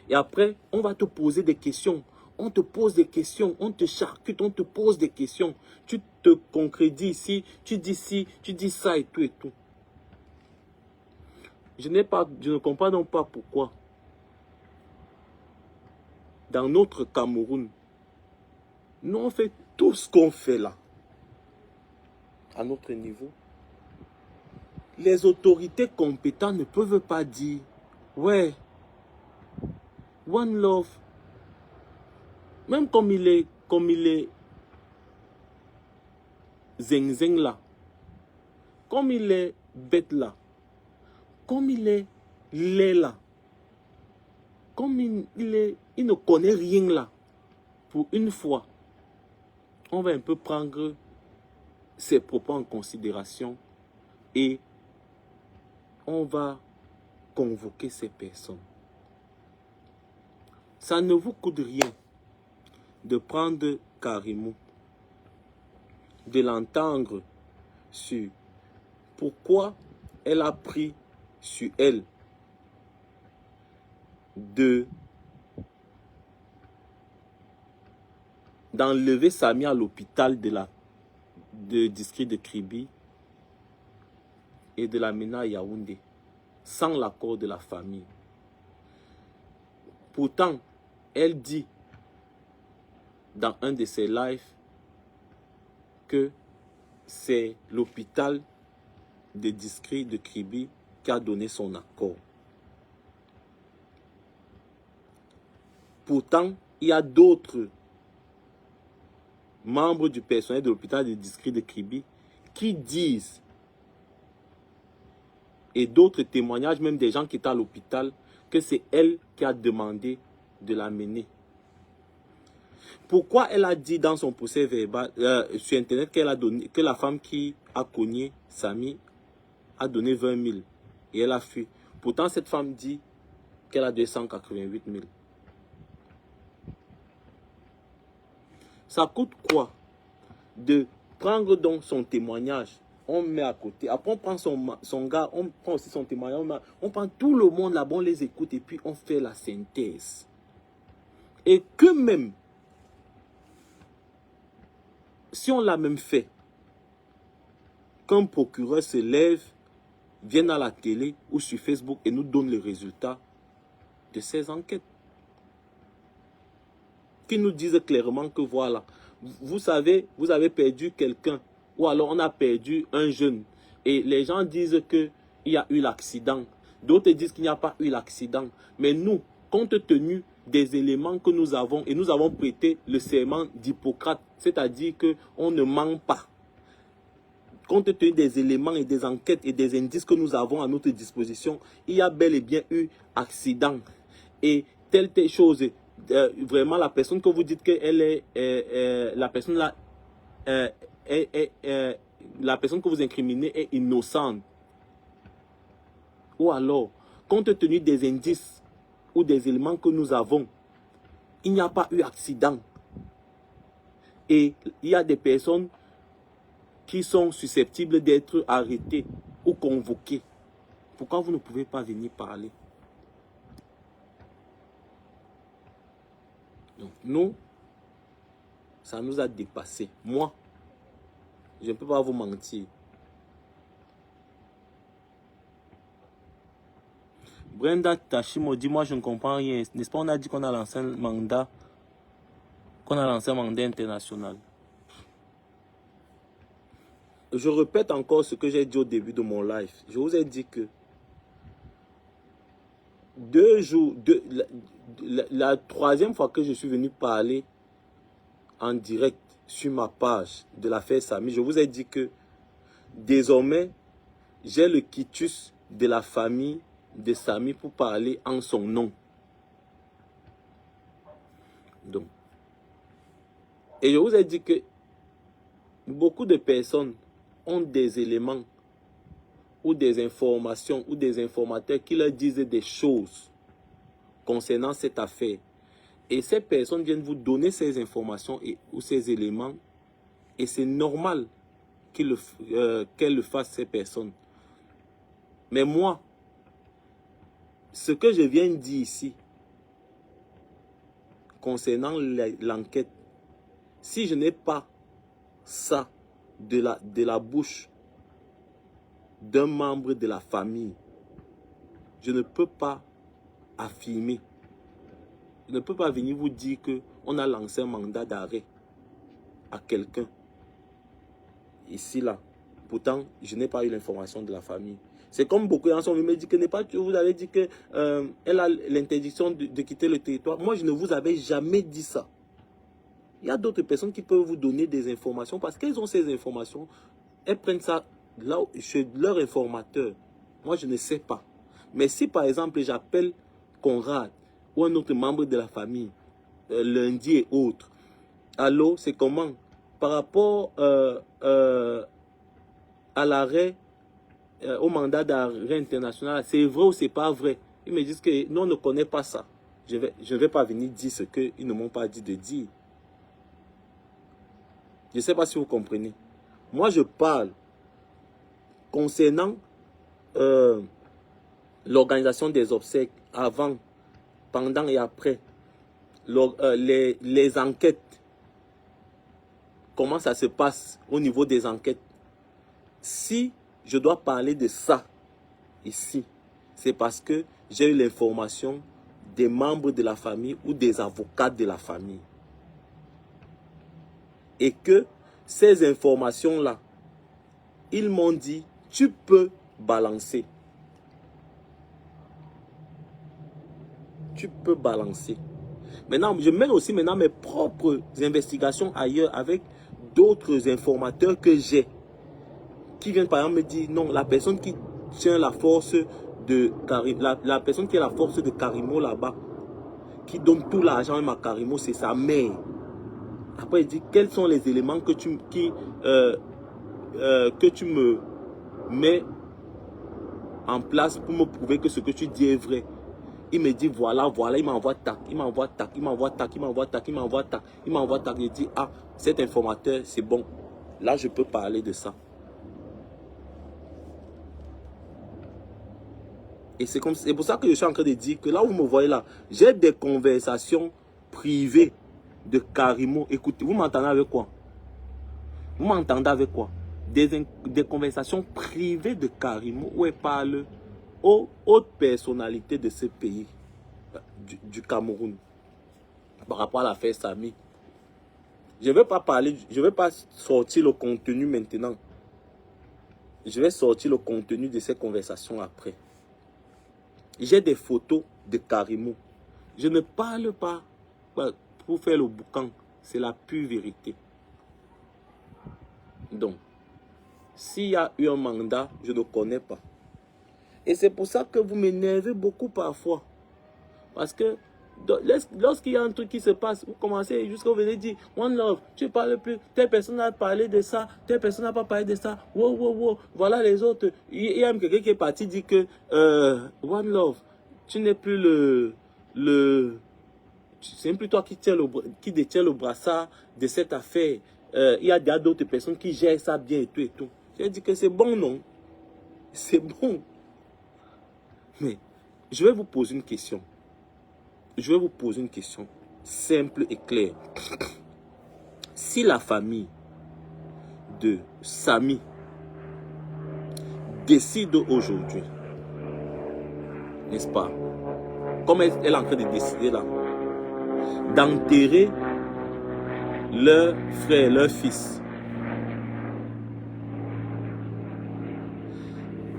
Et après, on va te poser des questions. On te pose des questions, on te charcute, on te pose des questions. Tu te concrétises ici, tu dis ça et tout et tout. Je ne comprends donc pas pourquoi, dans notre Cameroun, nous on fait tout ce qu'on fait là, à notre niveau. Les autorités compétentes ne peuvent pas dire, ouais, One Love, même comme il est zing là, comme il est bête là, comme il est laid là, comme il ne connaît rien là, pour une fois, on va un peu prendre ses propos en considération et on va convoquer ces personnes. Ça ne vous coûte rien de prendre Karimo, de l'entendre sur pourquoi elle a pris sur elle d'enlever Samy à l'hôpital de district de Kribi et de l'amener à Yaoundé sans l'accord de la famille. Pourtant, elle dit dans un de ses lives que c'est l'hôpital de district de Kribi qui a donné son accord. Pourtant, il y a d'autres membres du personnel de l'hôpital de district de Kribi qui disent, et d'autres témoignages, même des gens qui étaient à l'hôpital, que c'est elle qui a demandé de l'amener. Pourquoi elle a dit dans son procès verbal sur internet que la femme qui a cogné Samy a donné 20 000 et elle a fui. Pourtant, cette femme dit qu'elle a 288 000. Ça coûte quoi de prendre donc son témoignage, on met à côté. Après, on prend son gars, on prend aussi son témoignage, on prend tout le monde là-bas, on les écoute et puis on fait la synthèse. Et que même, si on l'a même fait, qu'un procureur se lève, vienne à la télé ou sur Facebook et nous donne le résultat de ces enquêtes. Qui nous disent clairement que voilà, vous savez, vous avez perdu quelqu'un, ou alors on a perdu un jeune, et les gens disent qu'il y a eu l'accident, d'autres disent qu'il n'y a pas eu l'accident, mais nous, compte tenu des éléments que nous avons, et nous avons prêté le serment d'Hippocrate, c'est-à-dire qu'on ne ment pas, compte tenu des éléments et des enquêtes et des indices que nous avons à notre disposition, il y a bel et bien eu accident. Et telle chose, vraiment la personne que vous dites qu'elle est, la personne là, la personne que vous incriminez est innocente. Ou alors, compte tenu des indices ou des éléments que nous avons, il n'y a pas eu accident. Et il y a des personnes qui sont susceptibles d'être arrêtées ou convoquées. Pourquoi vous ne pouvez pas venir parler? Donc, nous, ça nous a dépassé. Moi, je ne peux pas vous mentir. Brenda Tachimo dit, moi je ne comprends rien. N'est-ce pas, on a dit qu'on a lancé un mandat, international. Je répète encore ce que j'ai dit au début de mon live. Je vous ai dit que 2 jours, la troisième fois que je suis venu parler en direct sur ma page de l'affaire Samy, je vous ai dit que désormais, j'ai le quitus de la famille de Samy pour parler en son nom. Donc, et je vous ai dit que beaucoup de personnes ont des éléments ou des informations ou des informateurs qui leur disent des choses concernant cette affaire. Et ces personnes viennent vous donner ces informations ou ces éléments. Et c'est normal qu'elles le fassent, ces personnes. Mais moi, ce que je viens de dire ici, concernant l'enquête, si je n'ai pas ça de la bouche d'un membre de la famille, je ne peux pas affirmer. Je ne peux pas venir vous dire qu'on a lancé un mandat d'arrêt à quelqu'un. Ici, là. Pourtant, je n'ai pas eu l'information de la famille. C'est comme beaucoup de gens sont venus me dire que vous avez dit qu'elle a l'interdiction de quitter le territoire. Moi, je ne vous avais jamais dit ça. Il y a d'autres personnes qui peuvent vous donner des informations parce qu'elles ont ces informations. Elles prennent ça là chez leur informateur. Moi, je ne sais pas. Mais si, par exemple, j'appelle Conrad ou un autre membre de la famille, lundi et autres, allô, c'est comment? Par rapport à l'arrêt, au mandat d'arrêt international, c'est vrai ou c'est pas vrai? Ils me disent que non, on ne connaît pas ça. Je ne vais pas venir dire ce qu'ils ne m'ont pas dit de dire. Je ne sais pas si vous comprenez. Moi, je parle concernant l'organisation des obsèques avant, pendant et après, les enquêtes. Comment ça se passe au niveau des enquêtes? Si je dois parler de ça ici, c'est parce que j'ai eu l'information des membres de la famille ou des avocats de la famille. Et que ces informations-là, ils m'ont dit, tu peux balancer. Tu peux balancer. Maintenant, je mène aussi maintenant mes propres investigations ailleurs avec d'autres informateurs que j'ai. Qui viennent par exemple me dire, non, la personne qui tient la force de la personne qui est la force de Karimo là-bas, qui donne tout l'argent même à Karimo, c'est sa mère. Après, il dit, quels sont les éléments que tu me mets en place pour me prouver que ce que tu dis est vrai. Il me dit, voilà, il m'envoie tac, il m'envoie tac, il m'envoie tac, il m'envoie tac, il m'envoie tac, il m'envoie tac. Il dit, ah, cet informateur, c'est bon. Là, je peux parler de ça. Et c'est pour ça que je suis en train de dire que là où vous me voyez là, j'ai des conversations privées de Karimo. Écoutez, vous m'entendez avec quoi? Vous m'entendez avec quoi? Des conversations privées de Karimo où elle parle aux hautes personnalités de ce pays, du Cameroun, par rapport à l'affaire Samy. Je ne vais pas parler, je ne vais pas sortir le contenu maintenant. Je vais sortir le contenu de ces conversations après. J'ai des photos de Karimo. Je ne parle pas pour faire le boucan. C'est la pure vérité. Donc, S'il y a eu un mandat, je ne connais pas. Et c'est pour ça que vous m'énervez beaucoup parfois. Parce que lorsqu'il y a un truc qui se passe, vous commencez jusqu'à vous venez dire One Love, tu ne parles plus, telle personne a parlé de ça, telle personne n'a pas parlé de ça, wow, wow, wow, voilà les autres. Il y a même quelqu'un qui est parti dire que One Love, tu n'es plus c'est même plus toi qui détient le brassard de cette affaire. Il y a d'autres personnes qui gèrent ça bien et tout et tout. J'ai dit que c'est bon, non? C'est bon. Mais je vais vous poser une question. Je vais vous poser une question simple et claire. Si la famille de Samy décide aujourd'hui, n'est-ce pas, comme elle est en train de décider là, d'enterrer leur frère, leur fils,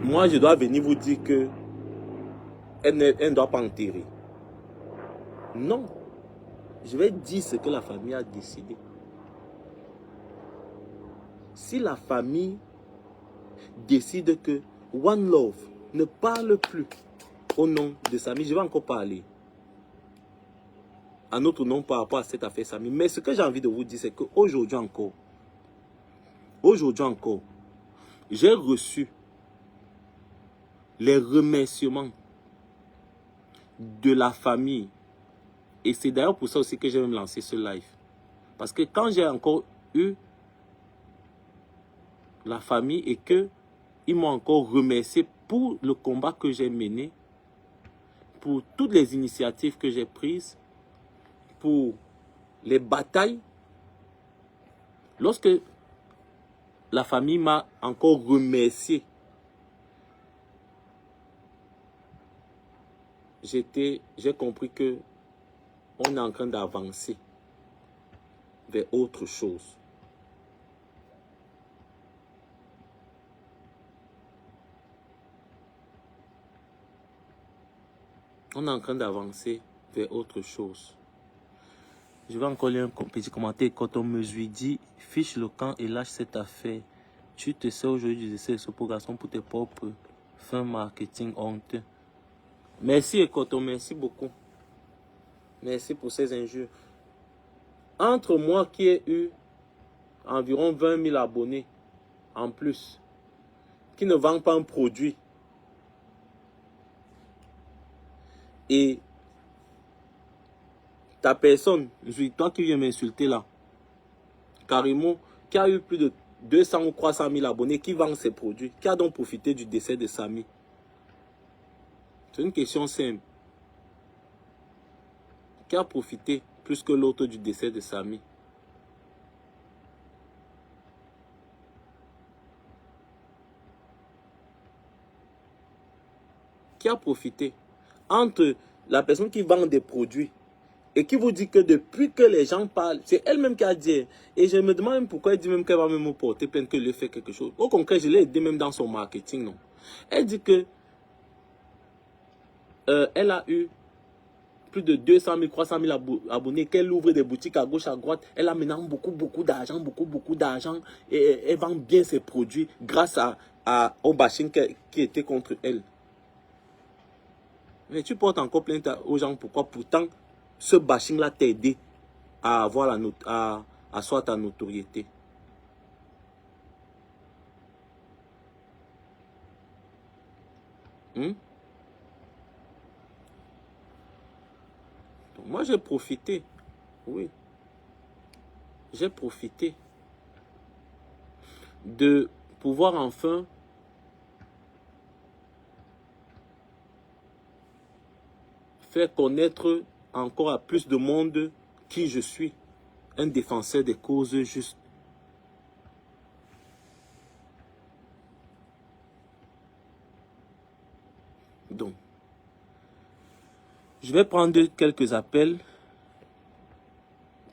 moi je dois venir vous dire que elle ne doit pas enterrer. Non. Je vais dire ce que la famille a décidé. Si la famille décide que One Love ne parle plus au nom de Samy, je vais encore parler à notre nom par rapport à cette affaire Samy. Mais ce que j'ai envie de vous dire, c'est qu'aujourd'hui encore, j'ai reçu les remerciements de la famille. Et c'est d'ailleurs pour ça aussi que j'ai même lancé ce live. Parce que quand j'ai encore eu la famille et qu'ils m'ont encore remercié pour le combat que j'ai mené, pour toutes les initiatives que j'ai prises, pour les batailles, lorsque la famille m'a encore remercié, j'ai compris que on est en train d'avancer vers autre chose. On est en train d'avancer vers autre chose. Je vais encore lire un petit commentaire. Quand on me dit, fiche le camp et lâche cette affaire. Tu te sais aujourd'hui du décès de ce pauvre garçon pour tes propres fins marketing honteux. Merci Ekoto, merci beaucoup. Merci pour ces injures. Entre moi qui ai eu environ 20 000 abonnés en plus, qui ne vend pas un produit, et ta personne, toi qui viens m'insulter là, carrément, qui a eu plus de 200 ou 300 000 abonnés, qui vend ses produits, qui a donc profité du décès de Samy. C'est une question simple. Qui a profité plus que l'autre du décès de Samy? Qui a profité? Entre la personne qui vend des produits et qui vous dit que depuis que les gens parlent, c'est elle-même qui a dit. Et je me demande même pourquoi elle dit même qu'elle va même me porter plainte, qu'elle lui fait quelque chose. Au contraire, je l'ai aidé même dans son marketing, non. Elle dit que elle a eu plus de 200 000, 300 000 abonnés, qu'elle ouvre des boutiques à gauche, à droite. Elle a maintenant beaucoup d'argent, beaucoup d'argent. Et elle vend bien ses produits grâce au bashing qui était contre elle. Mais tu portes encore plainte aux gens, pourquoi? Pourtant, ce bashing-là t'a aidé à avoir à asseoir ta notoriété. Donc, moi, j'ai profité. Oui. J'ai profité de pouvoir enfin faire connaître encore à plus de monde qui je suis, un défenseur des causes justes. Donc, je vais prendre quelques appels,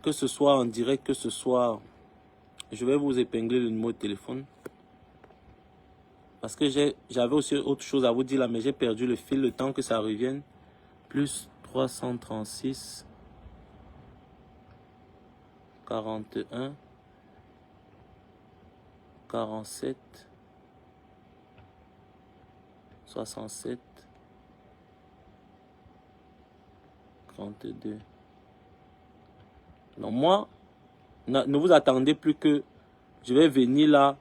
que ce soit en direct, que ce soit... Je vais vous épingler le numéro de téléphone. Parce que j'avais aussi autre chose à vous dire là, mais j'ai perdu le fil, le temps que ça revienne. Plus 336 41 47 67 32. Non, moi, ne vous attendez plus que je vais venir là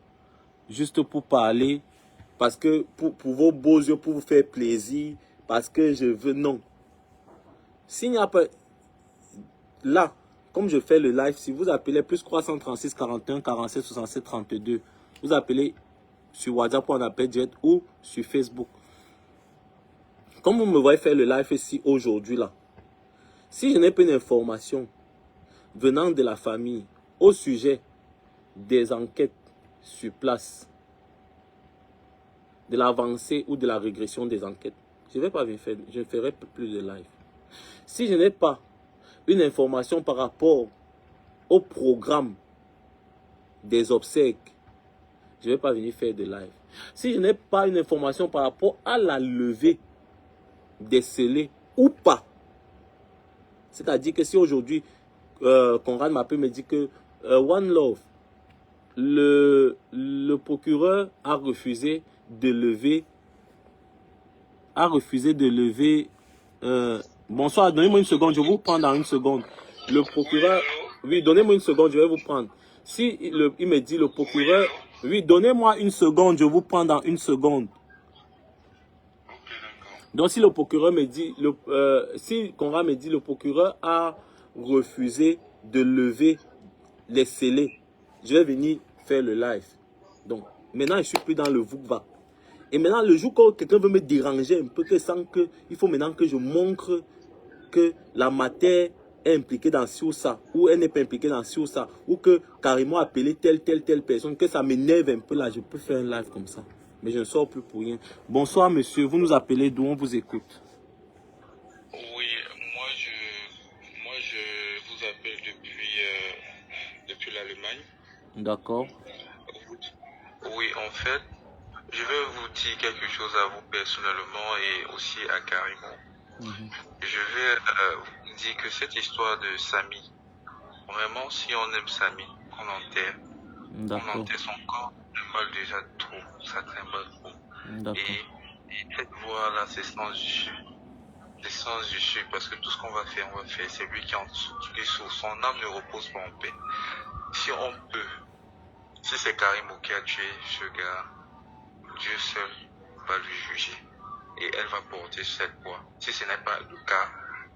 juste pour parler, parce que pour vos beaux yeux, pour vous faire plaisir, parce que je veux, non. S'il n'y a pas, là, comme je fais le live, si vous appelez plus 336 41 47 67 32, vous appelez sur WhatsApp pour un appel direct ou sur Facebook. Comme vous me voyez faire le live ici aujourd'hui là, si je n'ai pas une information venant de la famille au sujet des enquêtes sur place, de l'avancée ou de la régression des enquêtes, je ne vais pas faire, je ne ferai plus de live. Si je n'ai pas une information par rapport au programme des obsèques, je ne vais pas venir faire de live. Si je n'ai pas une information par rapport à la levée des scellés ou pas, c'est-à-dire que si aujourd'hui Conrad m'appelle me dit que One Love, le procureur a refusé de lever, bonsoir, donnez-moi une seconde, je vais vous prendre dans une seconde. Le procureur, oui, donnez-moi une seconde, je vais vous prendre. Si il me dit le procureur, oui, donnez-moi une seconde, je vous prends dans une seconde. Donc si le procureur me dit, si Conrad me dit le procureur a refusé de lever les scellés, je vais venir faire le live. Donc maintenant je suis plus dans le Voukva. Et maintenant le jour que quelqu'un veut me déranger un peu, que sans que, il faut maintenant que je montre que la matière est impliquée dans ci ou ça, ou elle n'est pas impliquée dans ci ou ça, ou que carrément appeler telle personne, que ça m'énerve un peu là, je peux faire un live comme ça. Mais je ne sors plus pour rien. Bonsoir monsieur, vous nous appelez d'où? On vous écoute.
Oui, moi je vous appelle depuis l'Allemagne.
D'accord.
Oui, en fait, je vais vous dire quelque chose à vous personnellement et aussi à Karimo. Je vais vous dire que cette histoire de Samy, vraiment, si on aime Samy, on enterre son corps, trimballe déjà trop, ça trimballe trop. Et cette voix-là, c'est sans issue. C'est sans issue, parce que tout ce qu'on va faire, c'est lui qui est sous. Son âme ne repose pas en paix. Si on peut, si c'est Karimo qui a tué ce gars, Dieu seul va lui juger. Et elle va porter cette voix. Si ce n'est pas le cas,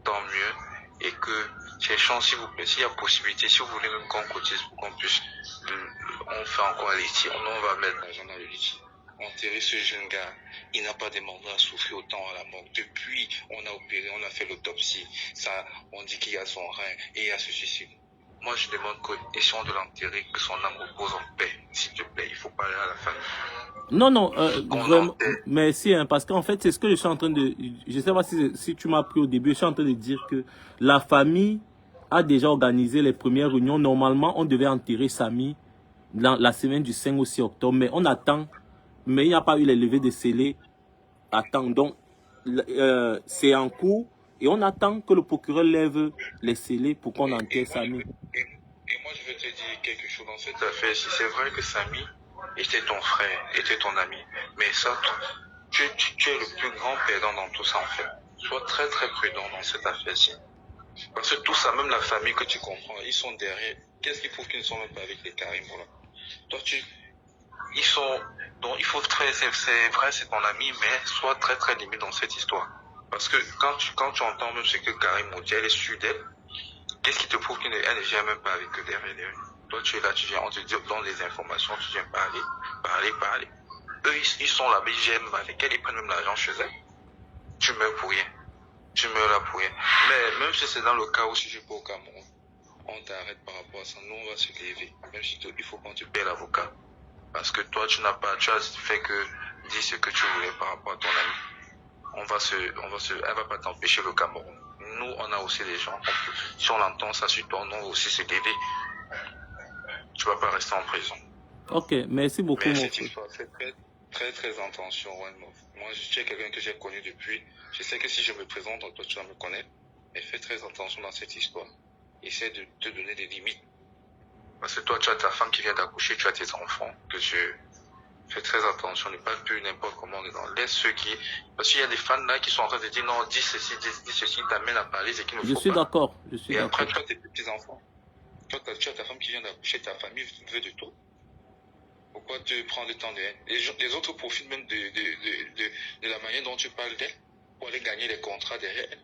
tant mieux. Et que, cherchons s'il vous plaît, s'il y a possibilité, si vous voulez même qu'on cotise pour qu'on puisse, on fait encore un litige, on va mettre l'argent dans le litige. Enterrer ce jeune gars, il n'a pas demandé à souffrir autant à la mort. Depuis, on a opéré, on a fait l'autopsie, ça, on dit qu'il y a son rein et il y a ce suicide. Moi, je demande que, essayons de l'enterrer, que son âme repose en paix. S'il te plaît, il faut parler à la famille.
Non, vraiment, merci, hein, parce qu'en fait, c'est ce que je suis en train de... Je ne sais pas si tu m'as pris au début, je suis en train de dire que la famille a déjà organisé les premières réunions. Normalement, on devait enterrer Samy dans la semaine du 5 au 6 octobre, mais on attend, mais il n'y a pas eu les levées de scellés. Attends, donc, c'est en cours, et on attend que le procureur lève les scellés pour qu'on enterre Samy.
Et moi, je veux te dire quelque chose dans cette affaire. Si c'est vrai que Samy était ton frère, était ton ami, mais ça, tu es le plus grand perdant dans tout ça, en fait. Sois très, très prudent dans cette affaire-ci. Parce que tout ça, même la famille que tu comprends, ils sont derrière. Qu'est-ce qui prouve qu'ils ne sont même pas avec les Karimo, là? Toi, ils sont, donc il faut c'est vrai, c'est ton ami, mais sois très, très limite dans cette histoire. Parce que quand tu entends même ce que Karimo dit, elle est sûre d'elle. Qu'est-ce qui te prouve qu'elle ne vient même pas avec eux derrière? Toi, tu es là, tu viens, on te donne des informations, tu viens parler. Eux, ils sont là, mais ils gèrent même avec elle, ils prennent même l'argent chez elle. Tu meurs pour rien. Tu meurs là pour rien. Mais même si c'est dans le cas où si je suis pas au Cameroun, on t'arrête par rapport à ça. Nous, on va se lever. Même si il faut qu'on te paie l'avocat. Parce que toi, tu as fait que dire ce que tu voulais par rapport à ton ami. Elle va pas t'empêcher le Cameroun. Nous, on a aussi des gens. Si on l'entend ça sur toi, on va aussi se lever. Tu vas pas rester en prison.
Ok, merci beaucoup.
Mais cette histoire, c'est très, très attention, One Love. Moi, tu es quelqu'un que j'ai connu depuis. Je sais que si je me présente, toi, tu vas me connaître. Mais fais très attention dans cette histoire. Essaie de te donner des limites. Parce que toi, tu as ta femme qui vient d'accoucher, tu as tes enfants que Fais très attention, ne parle plus n'importe comment dedans. Laisse ceux qui... Parce qu'il y a des fans là qui sont en train de dire non, dis ceci, dis ceci, t'amènes à parler, c'est qu'il ne
Je
faut
suis
pas.
d'accord, je suis
Et
d'accord.
après, tu as tes petits-enfants. Tu as ta femme qui vient d'accoucher, ta famille veut de toi. Pourquoi tu prends le temps d'elle? Les autres profitent même de la manière dont tu parles d'elle pour aller gagner les contrats derrière elle.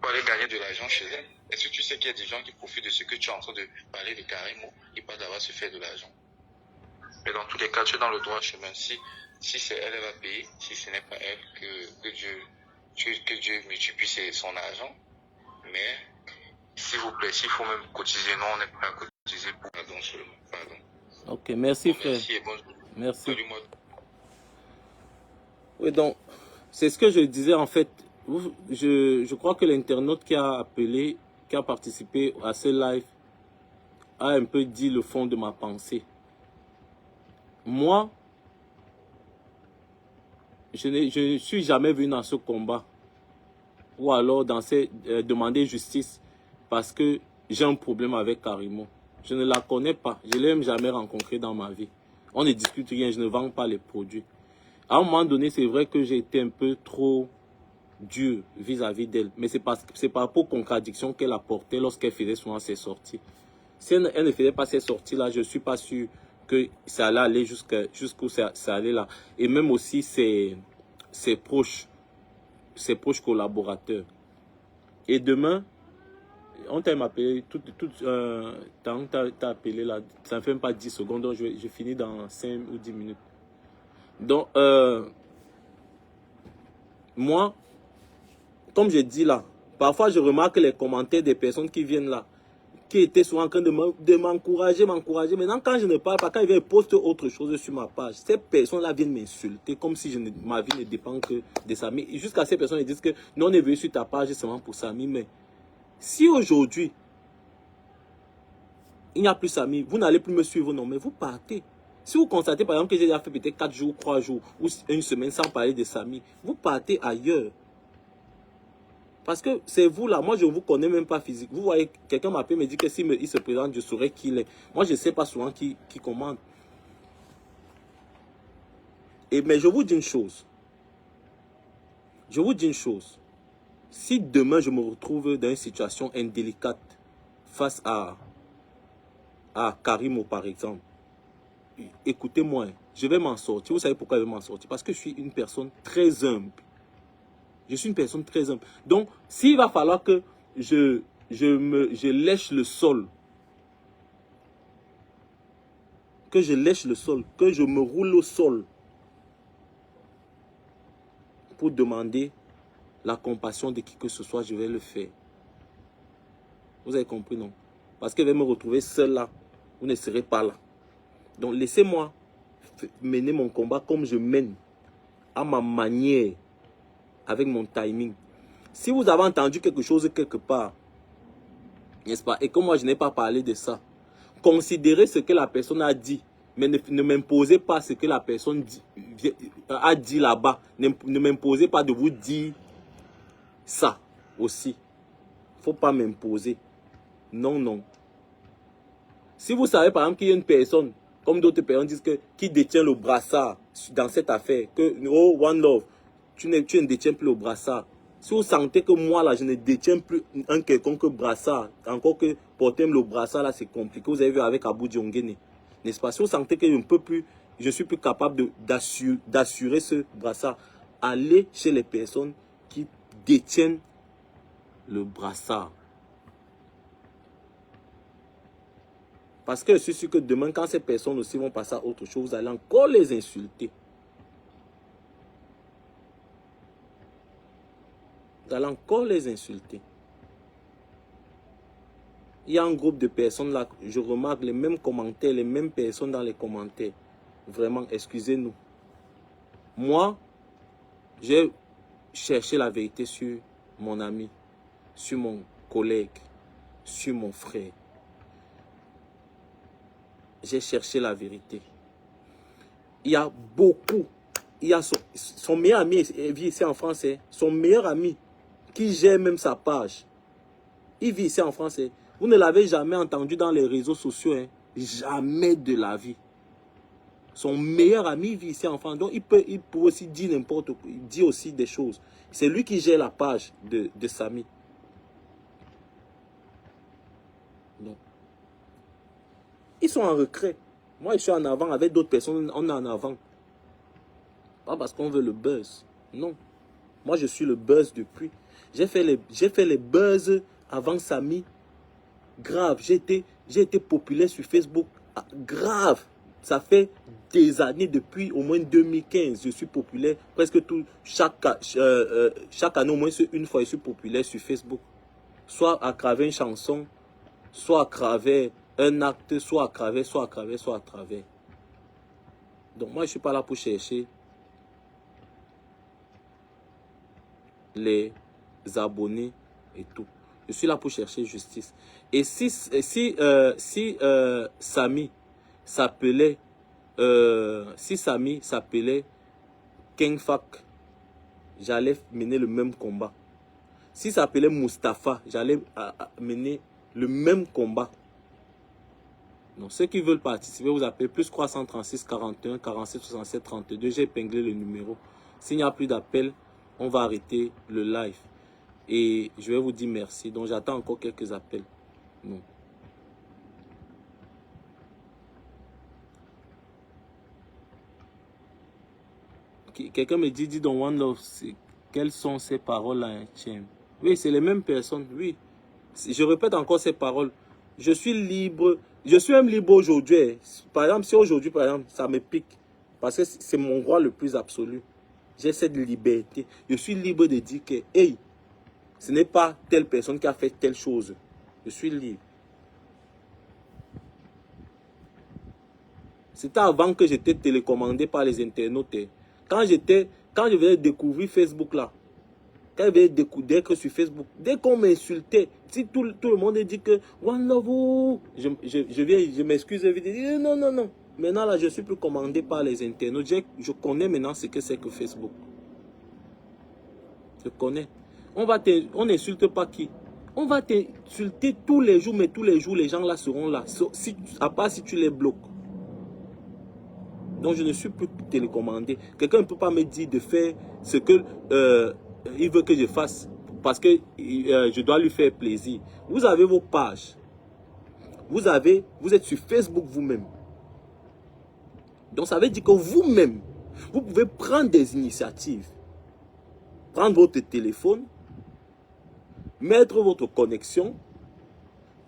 Pour aller gagner de l'argent chez elle. Est-ce que tu sais qu'il y a des gens qui profitent de ce que tu es en train de parler de carrément et pas d'avoir se faire de l'argent? Mais dans tous les cas, tu es dans le droit chemin. Si c'est elle, elle va payer. Si ce n'est pas elle, que Dieu multiplie son argent. Mais, s'il vous plaît, s'il faut même cotiser, non, on n'est pas à cotiser pour pardon seulement. Pardon.
Ok, merci
Bon,
frère.
merci et bonne journée.
Merci.
Salut-moi.
Oui, donc, c'est ce que je disais en fait. Je crois que l'internaute qui a appelé, qui a participé à ce live, a un peu dit le fond de ma pensée. Moi, je ne suis jamais venu dans ce combat ou alors dans demander justice parce que j'ai un problème avec Karimo. Je ne la connais pas, je ne l'ai même jamais rencontrée dans ma vie. On ne discute rien, je ne vends pas les produits. À un moment donné, c'est vrai que j'ai été un peu trop dur vis-à-vis d'elle. Mais c'est par rapport aux contradictions qu'elle apportait lorsqu'elle faisait souvent ses sorties. Si elle ne faisait pas ces sorties-là, je ne suis pas sûr que ça allait aller jusqu'où ça allait là. Et même aussi ses proches collaborateurs. Et demain, on t'a appelé, t'as appelé là, ça ne fait même pas 10 secondes, donc je finis dans 5 ou 10 minutes. Donc, moi, comme je dis là, parfois je remarque les commentaires des personnes qui viennent là, qui étaient souvent en train de m'encourager. Maintenant, quand je ne parle pas, quand ils viennent poster autre chose sur ma page, ces personnes-là viennent m'insulter comme si ma vie ne dépend que de Samy. Jusqu'à ces personnes, ils disent que non, on est venu sur ta page seulement pour Samy. Mais si aujourd'hui, il n'y a plus Samy, vous n'allez plus me suivre, non, mais vous partez. Si vous constatez par exemple que j'ai déjà fait peut-être 4 jours, 3 jours ou une semaine sans parler de Samy, vous partez ailleurs. Parce que c'est vous là, moi je ne vous connais même pas physique. Vous voyez, quelqu'un m'appelle, me dit que s'il il se présente, je saurais qui il est. Moi je ne sais pas souvent qui commande. Mais je vous dis une chose. Je vous dis une chose. Si demain je me retrouve dans une situation indélicate face à Karimo par exemple, écoutez-moi, je vais m'en sortir. Vous savez pourquoi je vais m'en sortir? Parce que je suis une personne très humble. Je suis une personne très humble. Donc, s'il va falloir que je lèche le sol, que je me roule au sol pour demander la compassion de qui que ce soit, je vais le faire. Vous avez compris, non? Parce qu'elle va me retrouver seul là. Vous ne serez pas là. Donc, laissez-moi mener mon combat comme je mène, à ma manière, avec mon timing. Si vous avez entendu quelque chose quelque part, n'est-ce pas, et que moi je n'ai pas parlé de ça, considérez ce que la personne a dit, mais ne m'imposez pas ce que la personne a dit là-bas. Ne m'imposez pas de vous dire ça aussi. Il ne faut pas m'imposer. Non, non. Si vous savez par exemple qu'il y a une personne, comme d'autres personnes disent qui détient le brassard dans cette affaire, que oh, One Love, tu ne détiens plus le brassard. Si vous sentez que moi là, je ne détiens plus un quelconque brassard, encore que porter le brassard là, c'est compliqué. Vous avez vu avec Abou Diongene, n'est-ce pas? Si vous sentez que je ne peux plus, je suis plus capable d'assurer ce brassard, allez chez les personnes qui détiennent le brassard. Parce que je suis sûr que demain, quand ces personnes aussi vont passer à autre chose, vous allez encore les insulter. Vous allez encore les insulter. Il y a un groupe de personnes là, je remarque les mêmes commentaires, les mêmes personnes dans les commentaires. Vraiment, excusez-nous. Moi, j'ai cherché la vérité sur mon ami, sur mon collègue, sur mon frère. J'ai cherché la vérité. Il y a beaucoup. Il y a son meilleur ami, il vit ici en France, son meilleur ami, qui gère même sa page. Il vit ici en France. Vous ne l'avez jamais entendu dans les réseaux sociaux. Jamais de la vie. Son meilleur ami vit ici en France. Donc, il peut aussi dire n'importe quoi. Il dit aussi des choses. C'est lui qui gère la page de Samy. Donc, ils sont en retrait. Moi, je suis en avant. Avec d'autres personnes, on est en avant. Pas parce qu'on veut le buzz. Non. Moi, je suis le buzz depuis. J'ai fait les buzz avant Samy. Grave. J'ai été populaire sur Facebook. Ah, grave. Ça fait des années, depuis au moins 2015, je suis populaire. Presque chaque année, au moins une fois, je suis populaire sur Facebook. Soit à travers une chanson, soit à travers un acte, soit à travers. Donc moi, je ne suis pas là pour chercher les abonnés et tout. Je suis là pour chercher justice. Et si Samy s'appelait King Fak, j'allais mener le même combat. Si ça s'appelait Mustapha, j'allais mener le même combat. Donc ceux qui veulent participer, vous appelez plus 336 41 47 67 32. J'ai épinglé le numéro. S'il n'y a plus d'appel, on va arrêter le live. Et je vais vous dire merci. Donc j'attends encore quelques appels. Non. Quelqu'un me dit dans One Love, quelles sont ces paroles-là, hein, oui, c'est les mêmes personnes, oui. Je répète encore ces paroles. Je suis libre. Je suis même libre aujourd'hui. Par exemple, si aujourd'hui, par exemple, ça me pique, parce que c'est mon droit le plus absolu. J'ai cette liberté. Je suis libre de dire que, hey, ce n'est pas telle personne qui a fait telle chose. Je suis libre. C'était avant que j'étais télécommandé par les internautes. Quand je venais découvrir Facebook là, quand je venais découvrir que sur Facebook, dès qu'on m'insultait, si tout le monde dit que One Love, je m'excuse, je dis non, non, non. Maintenant là, je suis plus commandé par les internautes. Je connais maintenant ce que c'est que Facebook. Je connais. On n'insulte pas qui? On va t'insulter tous les jours, mais tous les jours, les gens là seront là. À part si tu les bloques. Donc je ne suis plus télécommandé. Quelqu'un ne peut pas me dire de faire ce que il veut que je fasse parce que je dois lui faire plaisir. Vous avez vos pages. Vous êtes sur Facebook vous-même. Donc ça veut dire que vous-même, vous pouvez prendre des initiatives. Prendre votre téléphone, mettre votre connexion,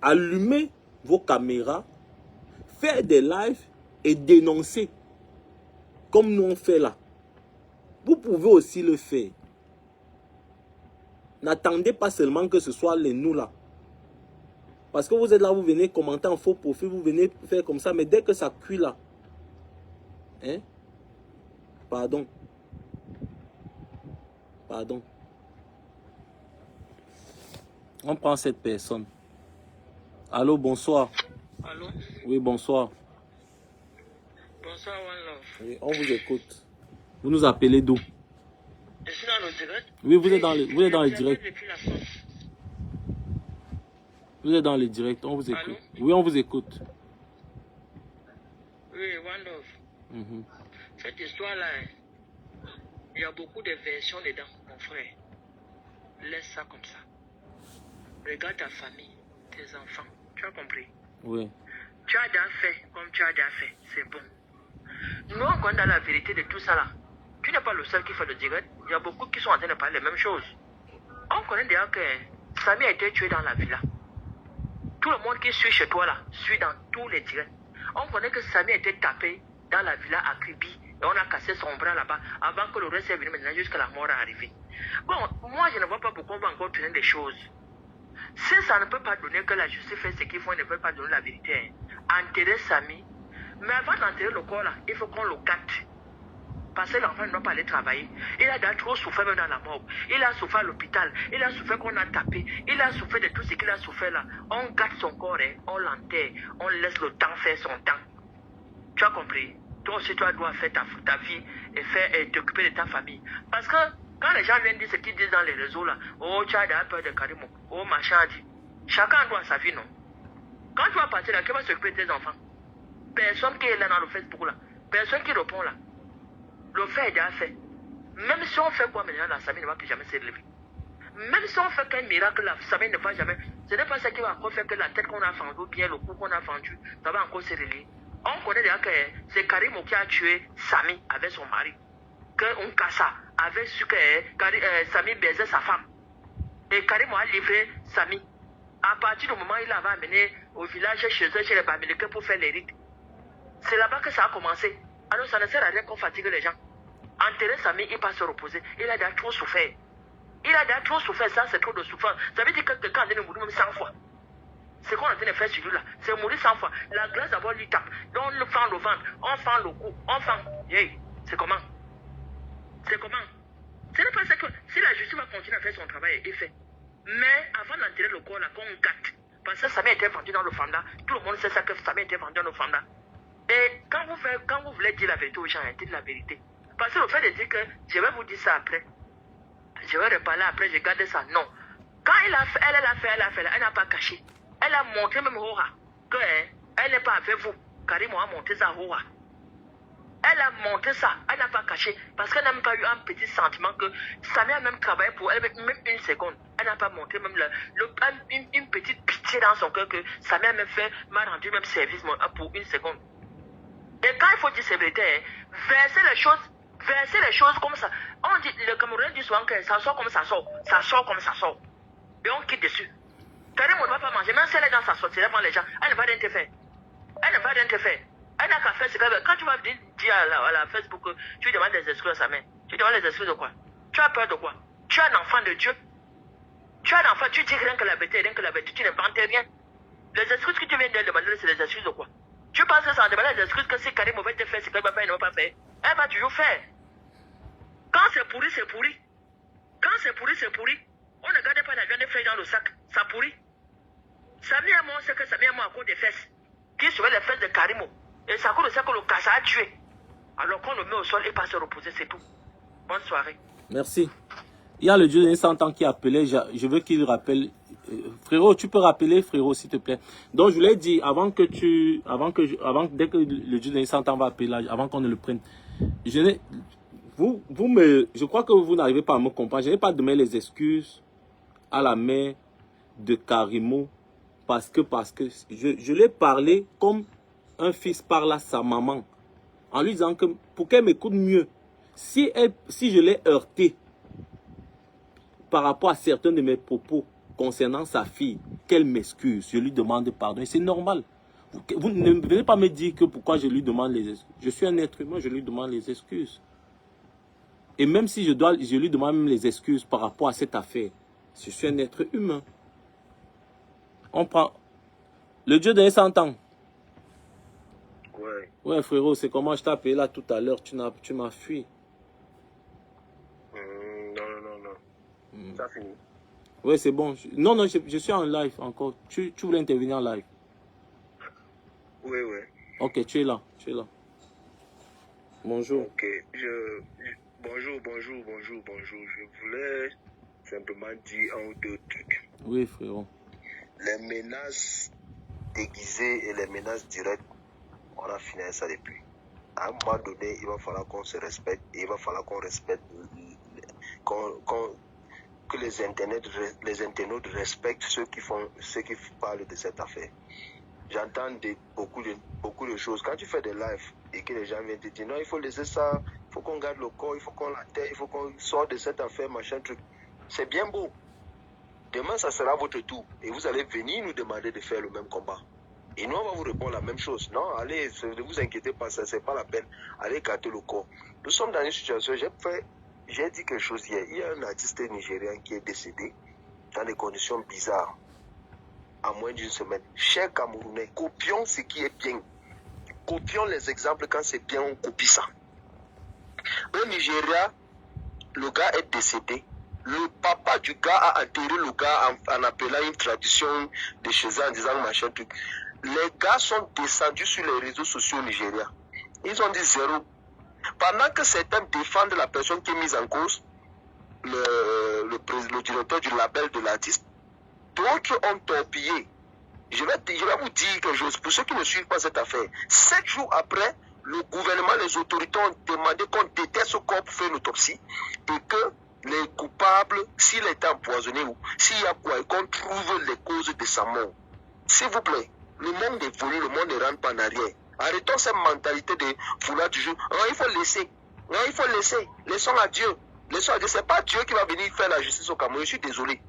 allumer vos caméras, faire des lives et dénoncer. Comme nous on fait là. Vous pouvez aussi le faire. N'attendez pas seulement que ce soit les nous là. Parce que vous êtes là, vous venez commenter en faux profil, vous venez faire comme ça, mais dès que ça cuit là, hein? Pardon. On prend cette personne. Allô, bonsoir.
Allô?
Oui, bonsoir.
Bonsoir, One Love.
Oui, on vous écoute. Vous nous appelez d'où?
Je suis dans le direct.
Oui, vous êtes dans le direct. Vous êtes dans le direct, on vous écoute.
Allô?
Oui, on vous écoute.
Oui, One Love. Cette histoire-là, il y a beaucoup de versions dedans, mon frère. Laisse ça comme ça. Regarde ta famille, tes enfants. Tu as compris?
Oui.
Tu as déjà fait comme tu as déjà fait. C'est bon. Nous, on connaît la vérité de tout ça là. Tu n'es pas le seul qui fait le direct. Il y a beaucoup qui sont en train de parler les mêmes choses. On connaît déjà que Samy a été tué dans la villa. Tout le monde qui suit chez toi là, suit dans tous les directs. On connaît que Samy a été tapé dans la villa à Kribi. Et on a cassé son bras là-bas avant que le reste est venu maintenant jusqu'à la mort est arrivée. Bon, moi je ne vois pas pourquoi on va encore tourner des choses. Si ça ne peut pas donner que la justice fait ce qu'il faut, on ne peut pas donner la vérité. Hein. Enterrer Samy. Mais avant d'enterrer le corps là, il faut qu'on le gâte. Parce que l'enfant ne doit pas aller travailler. Il a déjà trop souffert même dans la mort. Il a souffert à l'hôpital. Il a souffert qu'on a tapé. Il a souffert de tout ce qu'il a souffert là. On gâte son corps, hein. On l'enterre. On laisse le temps faire son temps. Tu as compris? Toi aussi, tu dois faire ta vie et t'occuper de ta famille. Parce que quand les gens viennent dire ce qu'ils disent dans les réseaux là, oh, tu as peur de Karimo, oh, machin a dit. Chacun doit sa vie, non? Quand tu vas partir là, qui va s'occuper de tes enfants? Personne qui est là dans le Facebook là. Personne qui répond là. Le fait est déjà fait. Même si on fait quoi maintenant, la famille ne va plus jamais se relever. Même si on fait qu'un miracle, la famille ne va jamais. Ce n'est pas ça qui va encore faire que la tête qu'on a fendue ou bien le cou qu'on a fendu, ça va encore se relever. On connaît déjà que c'est Karimo qui a tué Sami avec son mari. Que Nkassa avait su que Sami baisait sa femme. Et Karimo a livré Sami. À partir du moment où il l'avait amené au village chez eux, chez les Bamileke pour faire les rites. C'est là-bas que ça a commencé. Alors ça ne sert à rien qu'on fatigue les gens. Enterrer Sami, il va se reposer. Il a déjà trop souffert. Il a déjà trop souffert, ça c'est trop de souffrance. Ça veut dire que quelqu'un a mourir même 100 fois. C'est qu'on est en train de faire sur lui là. C'est mourir 100 fois. La glace d'abord lui tape. Donc on le fend le ventre, on fend le cou, on fend. Hey, c'est comment? C'est comment? Ce n'est pas ça que si la justice va continuer à faire son travail, il fait. Mais avant d'enterrer le corps là, qu'on gâte. Parce que Sami a été vendu dans le fanda. Tout le monde sait ça que Sami a été vendu dans le fanda. Et quand vous voulez dire la vérité aux gens, dites la vérité. Parce que le fait de dire que je vais vous dire ça après. Je vais reparler après, je garde ça. Non. Quand elle a fait, elle n'a pas caché. Elle a montré même Hora qu'elle n'est pas avec vous. Karimo a montré ça Hora. Elle a montré ça, elle n'a pas caché. Parce qu'elle n'a même pas eu un petit sentiment que Sami a même travaillé pour elle, même une seconde. Elle n'a pas montré même une petite pitié dans son cœur que Sami a même fait, m'a rendu même service pour une seconde. Et quand il faut dire c'est vérité, verser les choses comme ça. On dit, le Camerounais dit souvent que ça sort comme ça sort. Ça sort comme ça sort. Et on quitte dessus. Karimo ne va pas manger. Même si elle est dans sa sortie, elle prend les gens. Elle ne va rien te faire. Elle ne va rien te faire. Elle n'a qu'à faire ce qu'elle veut. Quand tu vas dire à la Facebook que tu demandes des excuses à sa mère, tu demandes des excuses de quoi? Tu as peur de quoi? Tu es un enfant de Dieu. Tu es un enfant, tu dis rien que la vérité, tu n'inventes rien. Les excuses que tu viens de demander, c'est les excuses de quoi? Tu penses que ça en demande des excuses que si Karimo va te faire ce qu'elle va faire, elle ne va pas faire. Elle va toujours faire. Quand c'est pourri, c'est pourri. Quand c'est pourri, c'est pourri. On ne garde pas la viande fraîche dans le sac. Ça pourrit. Sami à moi, c'est que Sami à moi à cause des fesses. Qui serait les fesses de Karimo. Et ça cause de ça que le Kassa a tué. Alors qu'on le met au sol et pas se reposer, c'est tout. Bonne soirée.
Merci. Il y a le Dieu de 100 ans qui appelait. Je veux qu'il rappelle. Frérot, tu peux rappeler, frérot, s'il te plaît. Donc, je voulais dire, dès que le Dieu de 100 ans va appeler, là, avant qu'on ne le prenne, je crois que vous n'arrivez pas à me comprendre. Je n'ai pas donné les excuses à la mère de Karimo parce que je l'ai parlé comme un fils parle à sa maman en lui disant que pour qu'elle m'écoute mieux, si je l'ai heurté par rapport à certains de mes propos concernant sa fille, qu'elle m'excuse, je lui demande pardon. Et c'est normal. Vous ne venez pas me dire que pourquoi je lui demande les excuses. Je suis un être humain, je lui demande les excuses. Et même si je lui demande même les excuses par rapport à cette affaire, je suis un être humain. On prend le Dieu de 100 ans.
Ouais.
Ouais, frérot, c'est comment je t'ai appelé là tout à l'heure, tu m'as fui.
Non. Ça finit.
Ouais, c'est bon. Non, je suis en live encore. Tu voulais intervenir en live?
Oui.
Ok, tu es là. Bonjour.
Ok, bonjour. Je voulais simplement dire un ou deux trucs.
Oui, frérot.
Les menaces déguisées et les menaces directes, on a fini ça depuis. À un moment donné, il va falloir qu'on se respecte et il va falloir qu'on respecte, que les internautes respectent ceux qui parlent de cette affaire. J'entends beaucoup de choses. Quand tu fais des lives et que les gens viennent te dire non, il faut laisser ça, il faut qu'on garde le corps, il faut qu'on l'enterre, il faut qu'on sorte de cette affaire, machin truc. C'est bien beau. Demain, ça sera votre tour et vous allez venir nous demander de faire le même combat. Et nous, on va vous répondre la même chose. Non, allez, ne vous inquiétez pas, ça c'est pas la peine. Allez garder le corps. Nous sommes dans une situation, j'ai dit quelque chose hier. Il y a un artiste nigérien qui est décédé dans des conditions bizarres. En moins d'une semaine. Chers Camerounais, copions ce qui est bien. Copions les exemples quand c'est bien, on copie ça. Au Nigeria, le gars est décédé. Le papa du gars a enterré le gars en appelant une tradition de chez eux en disant machin truc. Les gars sont descendus sur les réseaux sociaux au Nigeria. Ils ont dit zéro. Pendant que certains défendent la personne qui est mise en cause, le directeur du label de l'artiste, d'autres ont torpillé. Je vais vous dire quelque chose. Pour ceux qui ne suivent pas cette affaire, 7 jours après,
le gouvernement, les autorités ont demandé qu'on déteste ce corps pour faire une autopsie et que les coupables, s'il est empoisonné ou s'il y a quoi, qu'on trouve les causes de sa mort. S'il vous plaît, le monde évolue, le monde ne rentre pas en arrière. Arrêtons cette mentalité de vouloir toujours. Non, il faut laisser. Non, il faut laisser. Laissons à Dieu. Laissons à Dieu. Ce n'est pas Dieu qui va venir faire la justice au Cameroun. Je suis désolé.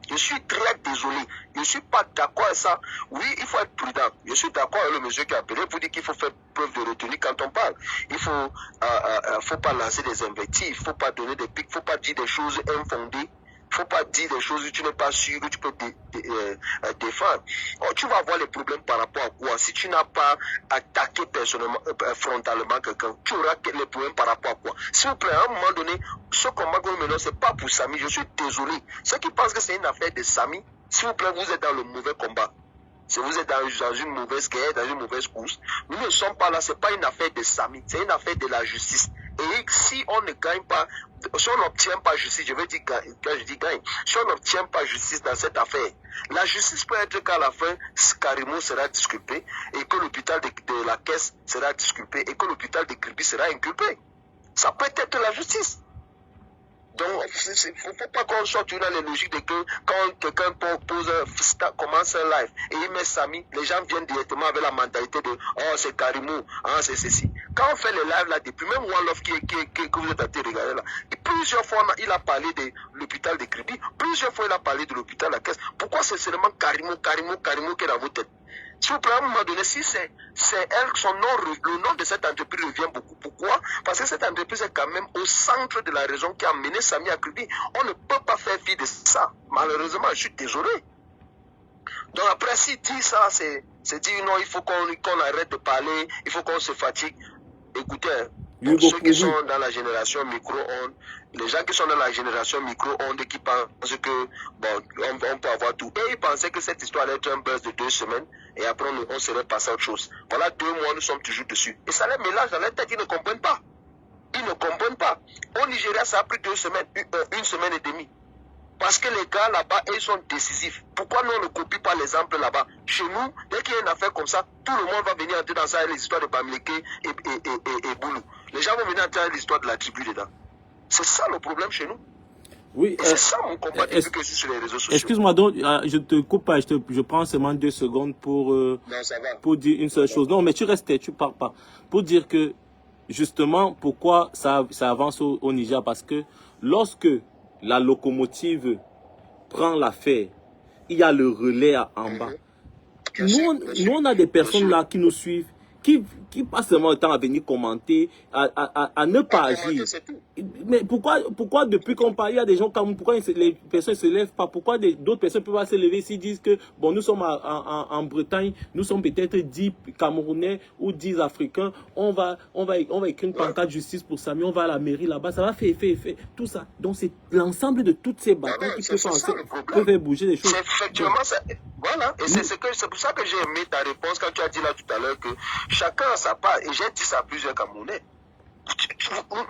Je suis très désolé. Je ne suis pas d'accord avec ça. Oui, il faut être prudent. Je suis d'accord avec le monsieur qui a appelé pour dire qu'il faut faire preuve de retenue quand on parle. Il faut pas lancer des invectives. Il ne faut pas donner des pics. Il ne faut pas dire des choses infondées. Il ne faut pas dire des choses que tu n'es pas sûr que tu peux défendre. Oh, tu vas avoir les problèmes par rapport à quoi? Si tu n'as pas attaqué personnellement, frontalement quelqu'un, tu auras les problèmes par rapport à quoi? S'il vous plaît, à un moment donné, ce combat que nous menons, ce n'est pas pour Samy. Je suis désolé. Ceux qui pensent que c'est une affaire de Samy, s'il vous plaît, vous êtes dans le mauvais combat. Si vous êtes dans une mauvaise guerre, dans une mauvaise course, nous ne sommes pas là, ce n'est pas une affaire de Samy, c'est une affaire de la justice. Et si on ne gagne pas, si on n'obtient pas justice, je veux dire quand je dis gagne, si on n'obtient pas justice dans cette affaire, la justice peut être qu'à la fin, Karimo sera disculpé et que l'hôpital de la Caisse sera disculpé et que l'hôpital de Kribi sera inculpé. Ça peut être la justice. Donc, il ne faut pas qu'on soit dans les logiques de que quand quelqu'un commence un live et il met Samy, les gens viennent directement avec la mentalité de « Oh, c'est Karimo, ah, c'est ceci ». Quand on fait les lives là, depuis même One Love que vous êtes en train de regarder là, et plusieurs fois il a parlé de l'hôpital de Kribi, plusieurs fois il a parlé de l'hôpital de la Caisse. Pourquoi c'est seulement Karimo qui est dans vos têtes? S'il vous plaît, à un moment donné, si c'est elle, le nom de cette entreprise revient beaucoup. Pourquoi? Parce que cette entreprise est quand même au centre de la raison qui a mené Samy à Kribi. On ne peut pas faire fi de ça. Malheureusement, je suis désolé. Donc après, s'il dit ça, c'est dire non, il faut qu'on arrête de parler, il faut qu'on se fatigue. Écoutez, pour ceux qui sont dans la génération micro-ondes, les gens qui sont dans la génération micro-ondes qui pensent que bon, on peut avoir tout. Et ils pensaient que cette histoire allait être un buzz de 2 semaines et après on serait passé à autre chose. Voilà 2 mois, nous sommes toujours dessus. Et ça les mélange dans leur tête, ils ne comprennent pas. Ils ne comprennent pas. Au Nigeria, ça a pris 2 semaines, 1 semaine et demie. Parce que les gars là-bas, ils sont décisifs. Pourquoi nous, on ne copie pas l'exemple là-bas? Chez nous, dès qu'il y a une affaire comme ça, tout le monde va venir entrer dans ça, les histoires de Bamileke et Boulou. Les gens vont venir entrer dans l'histoire de la tribu dedans. C'est ça le problème chez nous. Oui, c'est ça mon combat depuis que je suis sur les réseaux sociaux.
Excuse-moi, donc, je te coupe pas, je prends seulement 2 secondes pour dire une seule chose. Non, mais tu restes, tu pars pas. Pour dire que, justement, pourquoi ça avance au Niger? Parce que lorsque la locomotive prend l'affaire, il y a le relais en bas. Nous, on a des personnes là qui nous suivent, qui passent seulement le temps à venir commenter, à ne pas agir. Mais pourquoi depuis qu'on parle, il y a des gens comme, pourquoi les personnes ne se lèvent pas? Pourquoi d'autres personnes ne peuvent pas se lever s'ils disent que, bon, nous sommes en Bretagne, nous sommes peut-être 10 Camerounais ou 10 Africains, on va écrire une pancarte justice pour Samy, on va à la mairie là-bas, ça va faire, tout ça. Donc c'est l'ensemble de toutes ces batailles qui peut faire bouger les choses.
Effectivement, voilà, et c'est pour ça que j'ai aimé ta réponse quand tu as dit là tout à l'heure que chacun a sa part, et j'ai dit ça à plusieurs Camerounais.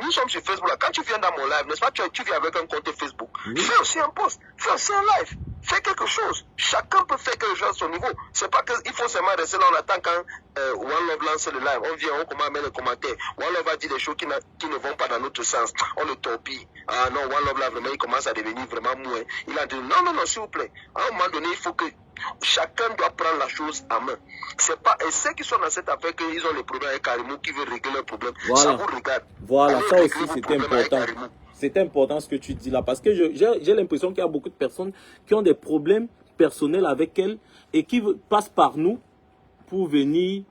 Nous sommes sur Facebook là. Quand tu viens dans mon live, n'est-ce pas, tu viens avec un compte Facebook. Fais aussi un post, fais aussi un live, fais quelque chose. Chacun peut faire quelque chose à son niveau. C'est pas qu'il faut seulement rester là, on attend quand One Love lance le live. On vient, on commence à mettre les commentaires. One Love va dire des choses qui ne vont pas dans notre sens. On le torpille. Ah non, One Love là, vraiment, il commence à devenir vraiment mou. Il a dit non, s'il vous plaît. À un moment donné, il faut que chacun doit prendre la chose en main. C'est pas, et ceux qui sont dans cette affaire, qu'ils ont les problèmes avec Karimo, qui veulent régler leurs problèmes,
voilà.
Ça vous regarde.
Voilà,
allez
ça aussi c'est important. C'est important ce que tu dis là, parce que j'ai l'impression qu'il y a beaucoup de personnes qui ont des problèmes personnels avec elles et qui passent par nous pour venir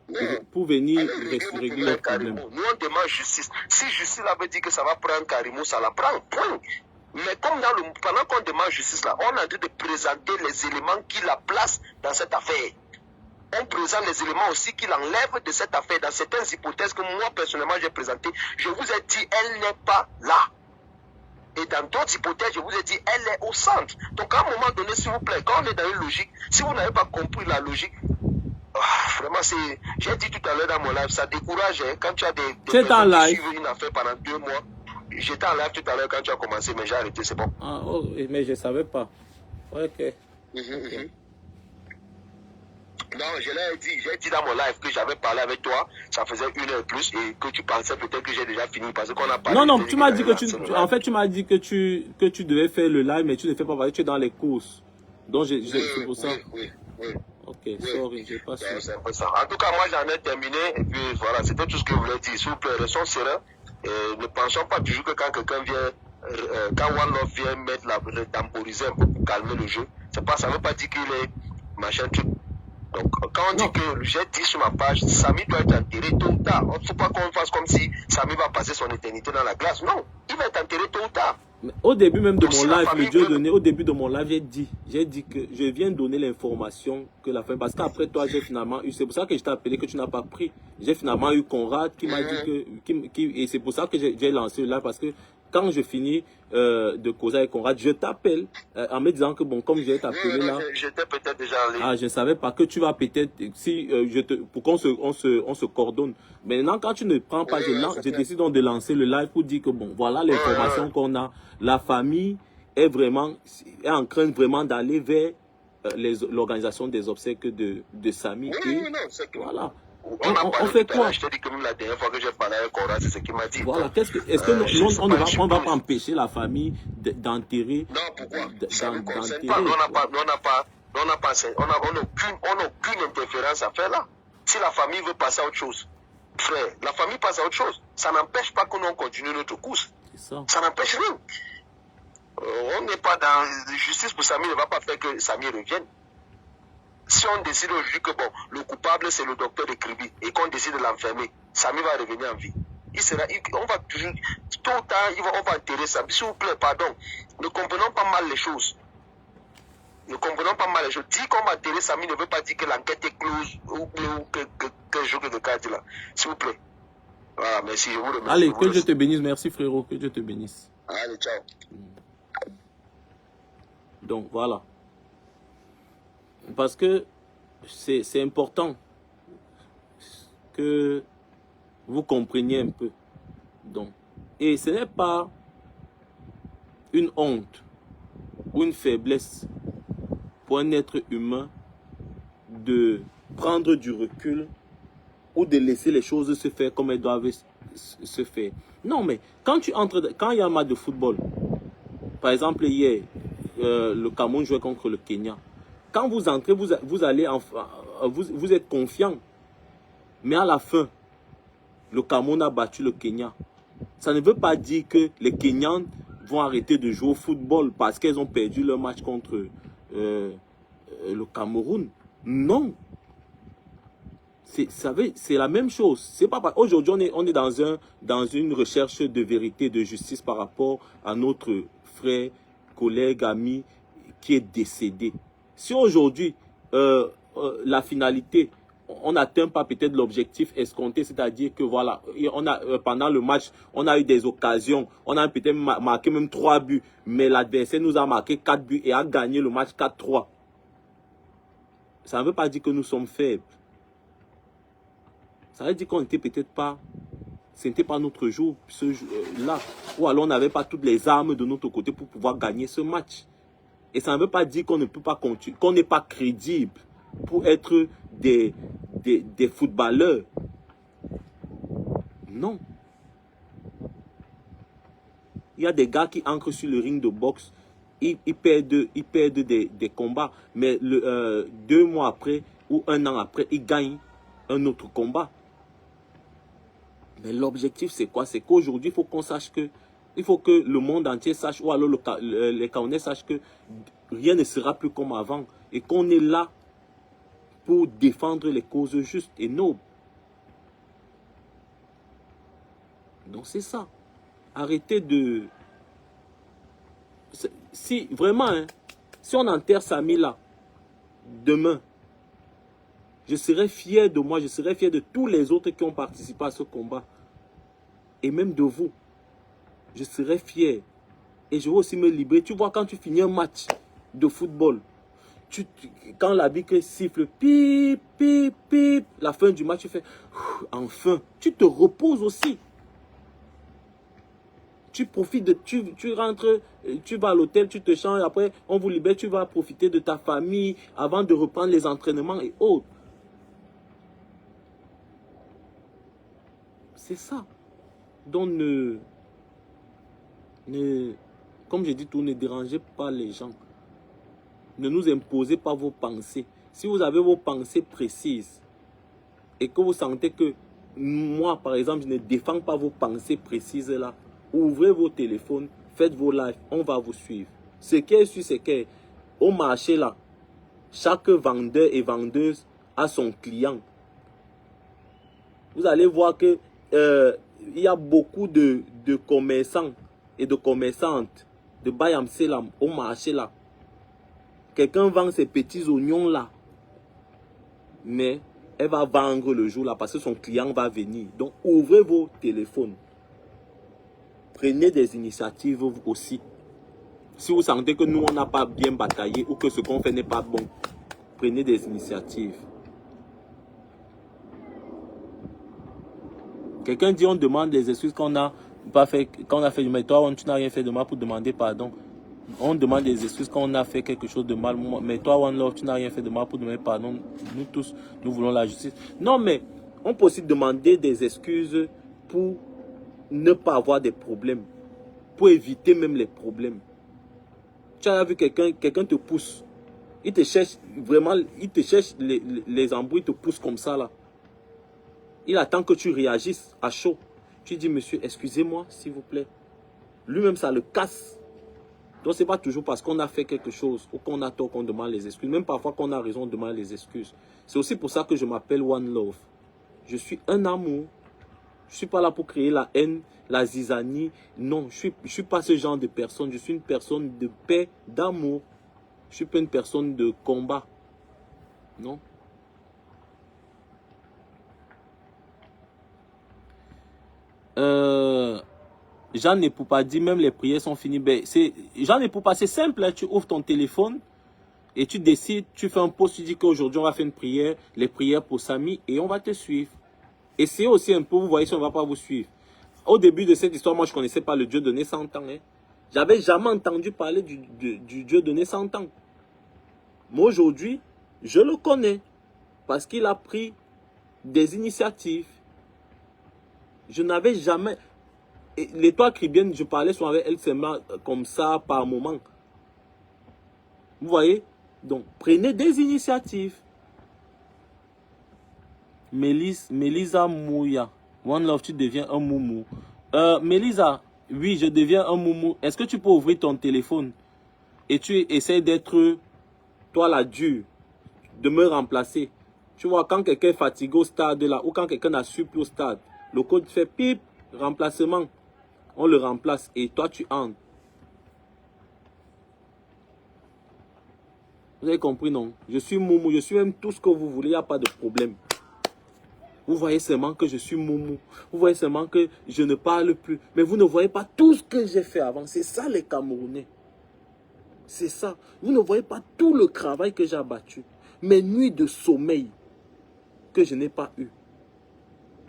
régler leurs problèmes.
Nous on demande justice. Si justice là veut dire que ça va prendre Karimo, ça la prend. Point. Mais comme pendant qu'on demande justice là, on a dû de présenter les éléments qui la placent dans cette affaire. On présente les éléments aussi qui l'enlèvent de cette affaire. Dans certaines hypothèses que moi personnellement j'ai présentées, je vous ai dit elle n'est pas là. Et dans d'autres hypothèses, je vous ai dit elle est au centre. Donc à un moment donné, s'il vous plaît, quand on est dans une logique, si vous n'avez pas compris la logique, vraiment c'est, j'ai dit tout à l'heure dans mon live, ça décourage quand tu as des personnes qui suivent une affaire pendant 2 mois. J'étais en live tout à l'heure quand tu as commencé, mais j'ai arrêté, c'est bon.
Ah, oh, mais je ne savais pas. Ok.
Non, j'ai dit dans mon live que j'avais parlé avec toi, ça faisait 1 heure et plus, et que tu pensais peut-être que j'ai déjà fini parce qu'on a parlé.
Non, non, tu m'as dit que en fait, tu m'as dit que tu devais faire le live, mais tu ne fais pas parce que tu es dans les courses. Donc, c'est pour ça.
Oui.
Ok, sorry, j'ai pas su.
C'est un peu ça. En tout cas, moi, j'en ai terminé, et puis voilà, c'était tout ce que je voulais dire. S'il vous plaît, restons sereins, et ne pensons pas toujours que quand quelqu'un vient, quand One Love vient temporiser un peu pour calmer le jeu, ça ne veut pas dire qu'il est machin truc. Donc, quand on dit que j'ai dit sur ma page, Samy doit être enterré tôt ou tard. Il ne faut pas qu'on fasse comme si Samy va passer son éternité dans la glace. Non, il va être enterré tôt ou tard.
Mais au début même de mon live, le Dieu donné, au début de mon live, j'ai dit que je viens donner l'information que la fin, parce qu'après toi, j'ai finalement eu, c'est pour ça que je t'ai appelé que tu n'as pas pris. J'ai finalement eu Conrad qui m'a dit que, et c'est pour ça que j'ai lancé le live, parce que quand je finis de causer avec Conrad, je t'appelle en me disant que bon, comme je vais t'appeler là,
j'étais peut-être déjà en ligne.
Ah, je ne savais pas que tu vas peut-être, si pour qu'on se coordonne. Maintenant, quand tu ne prends pas, je décide donc de lancer le live pour dire que bon, voilà l'information qu'on a. La famille est en train vraiment d'aller vers l'organisation des obsèques de Samy.
Oui, non, c'est que
voilà.
On fait quoi? Je te dis que même la dernière fois que j'ai parlé avec Cora, c'est ce qu'il m'a dit.
Voilà, est-ce que on ne va pas empêcher la famille d'enterrer?
Non, pourquoi? Ça ne concerne pas. On n'a aucune interférence à faire là. Si la famille veut passer à autre chose, frère, la famille passe à autre chose. Ça n'empêche pas que nous continuions notre course. Ça n'empêche rien. On n'est pas dans justice pour Samy, ne va pas faire que Samy revienne. Si on décide aujourd'hui que bon, le coupable c'est le docteur de Kribi et qu'on décide de l'enfermer, Samy va revenir en vie. On va toujours, tôt ou tard, on va enterrer Samy. S'il vous plaît, pardon, ne comprenons pas mal les choses. Ne comprenons pas mal les choses. Dire qu'on va enterrer Samy ne veut pas dire que l'enquête est close ou que jour que de cas là. S'il vous plaît. Voilà, merci. Je vous remercie.
Allez, que Dieu te bénisse. Merci frérot, que Dieu te bénisse.
Allez, ciao.
Donc voilà. Parce que c'est important que vous compreniez un peu. Donc, et ce n'est pas une honte ou une faiblesse pour un être humain de prendre du recul ou de laisser les choses se faire comme elles doivent se faire. Non, mais quand il y a un match de football, par exemple hier, le Cameroun jouait contre le Kenya. Quand vous entrez, vous allez vous êtes confiant. Mais à la fin, le Cameroun a battu le Kenya. Ça ne veut pas dire que les Kenyans vont arrêter de jouer au football parce qu'ils ont perdu leur match contre le Cameroun. Non. C'est la même chose. C'est pas aujourd'hui on est dans une recherche de vérité, de justice par rapport à notre frère, collègue, ami qui est décédé. Si aujourd'hui, la finalité, on n'atteint pas peut-être l'objectif escompté, c'est-à-dire que voilà, pendant le match, on a eu des occasions, on a peut-être marqué même 3 buts, mais l'adversaire nous a marqué 4 buts et a gagné le match 4-3. Ça ne veut pas dire que nous sommes faibles. Ça veut dire qu'on n'était peut-être pas, ce n'était pas notre jour, là, ou alors on n'avait pas toutes les armes de notre côté pour pouvoir gagner ce match. Et ça ne veut pas dire qu'on ne peut pas continuer, qu'on n'est pas crédible pour être des footballeurs. Non. Il y a des gars qui entrent sur le ring de boxe, ils perdent des combats, mais 2 mois après ou 1 an après, ils gagnent un autre combat. Mais l'objectif, c'est quoi? C'est qu'aujourd'hui, il faut qu'on sache que il faut que le monde entier sache, ou alors les Camerounais sachent que rien ne sera plus comme avant et qu'on est là pour défendre les causes justes et nobles. Donc c'est ça. Arrêtez de... Si vraiment, hein, si on enterre Samy là, demain, je serai fier de moi, je serai fier de tous les autres qui ont participé à ce combat. Et même de vous. Je serai fier. Et je vais aussi me libérer. Tu vois, quand tu finis un match de football, quand l'arbitre siffle, pip, pip, pip, la fin du match, tu fais, enfin, tu te reposes aussi. Tu profites tu rentres, tu vas à l'hôtel, tu te changes, après on vous libère, tu vas profiter de ta famille avant de reprendre les entraînements et autres. C'est ça. Donc, comme je dis tout, ne dérangez pas les gens. Ne nous imposez pas vos pensées. Si vous avez vos pensées précises et que vous sentez que moi, par exemple, je ne défends pas vos pensées précises là, ouvrez vos téléphones, faites vos lives, on va vous suivre. Ce qui est sûr, c'est qu'au marché là, chaque vendeur et vendeuse a son client. Vous allez voir que il y a beaucoup de commerçants et de commerçantes de Bayam Selam au marché là. Quelqu'un vend ses petits oignons là, mais elle va vendre le jour là parce que son client va venir. Donc ouvrez vos téléphones. Prenez des initiatives vous aussi. Si vous sentez que nous on n'a pas bien bataillé ou que ce qu'on fait n'est pas bon, prenez des initiatives. Quelqu'un dit on demande des excuses qu'on a pas fait, qu'on a fait du mal. Toi, tu n'as rien fait de mal pour demander pardon. On demande des excuses quand on a fait quelque chose de mal. Mais toi, One Love, tu n'as rien fait de mal pour demander pardon. Nous tous, nous voulons la justice. Non, mais on peut aussi demander des excuses pour ne pas avoir des problèmes. Pour éviter même les problèmes. Tu as vu quelqu'un te pousse. Il te cherche vraiment, il te cherche les embrouilles, il te pousse comme ça là. Il attend que tu réagisses à chaud. Tu dis, monsieur, excusez-moi, s'il vous plaît. Lui-même, ça le casse. Donc, ce n'est pas toujours parce qu'on a fait quelque chose ou qu'on a tort qu'on demande les excuses. Même parfois qu'on a raison de demander les excuses. C'est aussi pour ça que je m'appelle One Love. Je suis un amour. Je ne suis pas là pour créer la haine, la zizanie. Non, je ne suis pas ce genre de personne. Je suis une personne de paix, d'amour. Je ne suis pas une personne de combat. Non. Jean Nepoupa dit même les prières sont finies. Ben, Jean Nepoupa, c'est simple. Hein, tu ouvres ton téléphone et tu décides, tu fais un post, tu dis qu'aujourd'hui on va faire une prière, les prières pour Samy et on va te suivre. Essayez aussi un peu, vous voyez si on ne va pas vous suivre. Au début de cette histoire, moi je ne connaissais pas le Dieu donné 100 ans. Hein. J'avais jamais entendu parler du Dieu donné 100 ans. Mais aujourd'hui, je le connais parce qu'il a pris des initiatives. Je n'avais jamais... L'étoile chrétienne, je parlais souvent avec elle seulement comme ça par moment. Vous voyez? Donc, prenez des initiatives. Mélisa Mouya. One Love, tu deviens un moumou. Mélisa, oui, je deviens un moumou. Est-ce que tu peux ouvrir ton téléphone et tu essaies d'être, toi la dure, de me remplacer? Tu vois, quand quelqu'un est fatigué au stade là, ou quand quelqu'un a su plus au stade, le code fait pip, remplacement. On le remplace et toi tu entres. Vous avez compris, non? Je suis moumou, je suis même tout ce que vous voulez, il n'y a pas de problème. Vous voyez seulement que je suis moumou. Vous voyez seulement que je ne parle plus. Mais vous ne voyez pas tout ce que j'ai fait avant. C'est ça les Camerounais. C'est ça. Vous ne voyez pas tout le travail que j'ai abattu. Mes nuits de sommeil que je n'ai pas eu.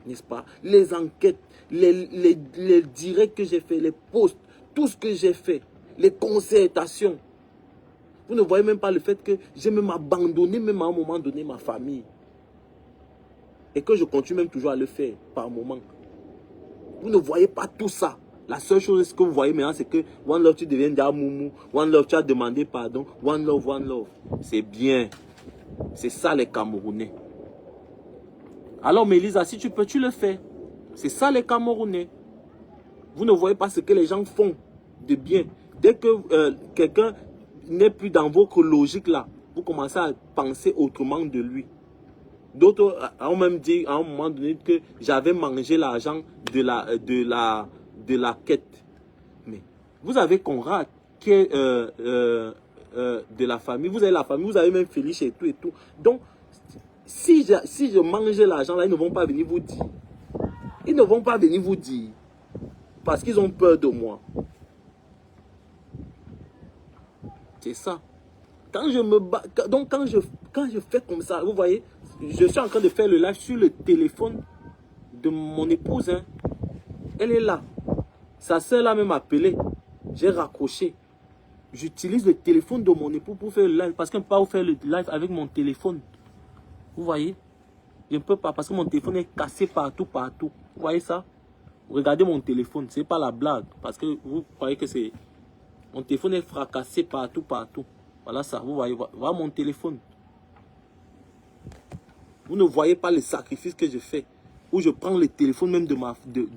N'est-ce pas? Les enquêtes, les directs que j'ai fait, les posts, tout ce que j'ai fait, les concertations. Vous ne voyez même pas le fait que j'ai même abandonné, même à un moment donné, ma famille. Et que je continue même toujours à le faire par moment. Vous ne voyez pas tout ça. La seule chose que vous voyez maintenant, c'est que One Love, tu deviens déjà moumou. One Love, tu as demandé pardon. One Love, One Love. C'est bien. C'est ça les Camerounais. Alors, Mélisa, si tu peux, tu le fais. C'est ça les Camerounais. Vous ne voyez pas ce que les gens font de bien. Dès que quelqu'un n'est plus dans votre logique là, vous commencez à penser autrement de lui. D'autres ont même dit à un moment donné que j'avais mangé l'argent de la quête. Mais vous avez Conrad qui est de la famille. Vous avez la famille, vous avez même Félix et tout et tout. Donc, si je mange l'argent là, ils ne vont pas venir vous dire. Ils ne vont pas venir vous dire. Parce qu'ils ont peur de moi. C'est ça. Quand je me bats, donc quand je fais comme ça, vous voyez, je suis en train de faire le live sur le téléphone de mon épouse. Hein. Elle est là. Sa soeur l'a même appelé. J'ai raccroché. J'utilise le téléphone de mon époux pour faire le live. Parce que je ne peux pas faire le live avec mon téléphone. Vous voyez? Je ne peux pas parce que mon téléphone est cassé partout, partout. Vous voyez ça? Regardez mon téléphone, ce n'est pas la blague. Parce que vous croyez que c'est... Mon téléphone est fracassé partout, partout. Voilà ça, vous voyez, voilà mon téléphone. Vous ne voyez pas les sacrifices que je fais. Où je prends le téléphone même de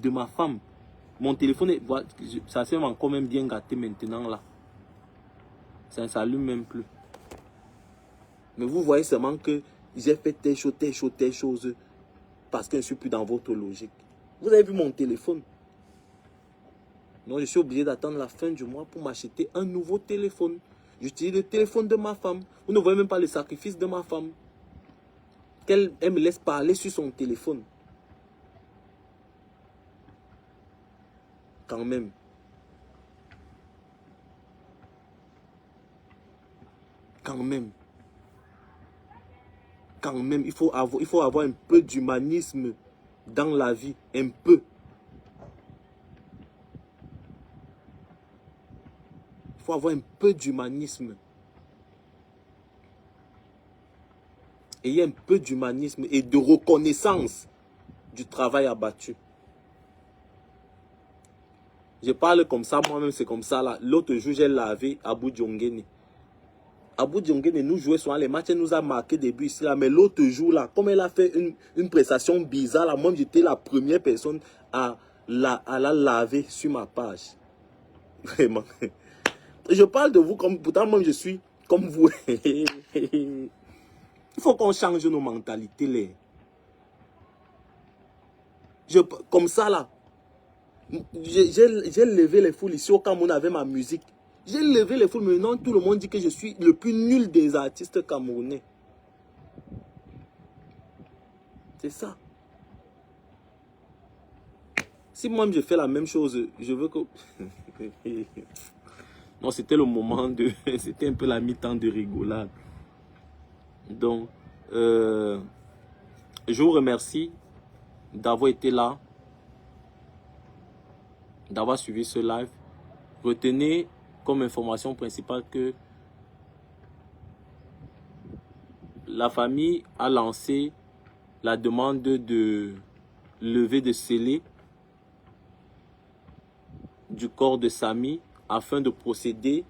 ma femme. Mon téléphone, est, ça s'est encore même bien gâté maintenant là. Ça ne s'allume même plus. Mais vous voyez seulement que j'ai fait telle chose parce que je ne suis plus dans votre logique. Vous avez vu mon téléphone? Non, je suis obligé d'attendre la fin du mois pour m'acheter un nouveau téléphone. J'utilise le téléphone de ma femme. Vous ne voyez même pas le sacrifice de ma femme. Elle me laisse parler sur son téléphone. Quand même. Quand même. Quand même, il faut avoir un peu d'humanisme dans la vie. Un peu. Il faut avoir un peu d'humanisme. Ayez un peu d'humanisme et de reconnaissance du travail abattu. Je parle comme ça, moi-même c'est comme ça là. L'autre jour, j'ai lavé Abou Diongene. Abou Diongene nous jouait souvent les matchs, elle nous a marqué des buts ici là. Mais l'autre jour là, comme elle a fait une prestation bizarre là, moi j'étais la première personne à la laver sur ma page. Vraiment. Je parle de vous comme, pourtant moi je suis comme vous. Il faut qu'on change nos mentalités là. Comme ça là. J'ai levé les foules ici au Cameroun avec ma musique. J'ai levé les foules, maintenant tout le monde dit que je suis le plus nul des artistes camerounais. C'est ça. Si moi je fais la même chose, je veux que... Non, c'était le moment de... C'était un peu la mi-temps de rigolade. Donc, je vous remercie d'avoir été là, d'avoir suivi ce live. Retenez comme information principale que la famille a lancé la demande de levée de scellé du corps de Samy afin de procéder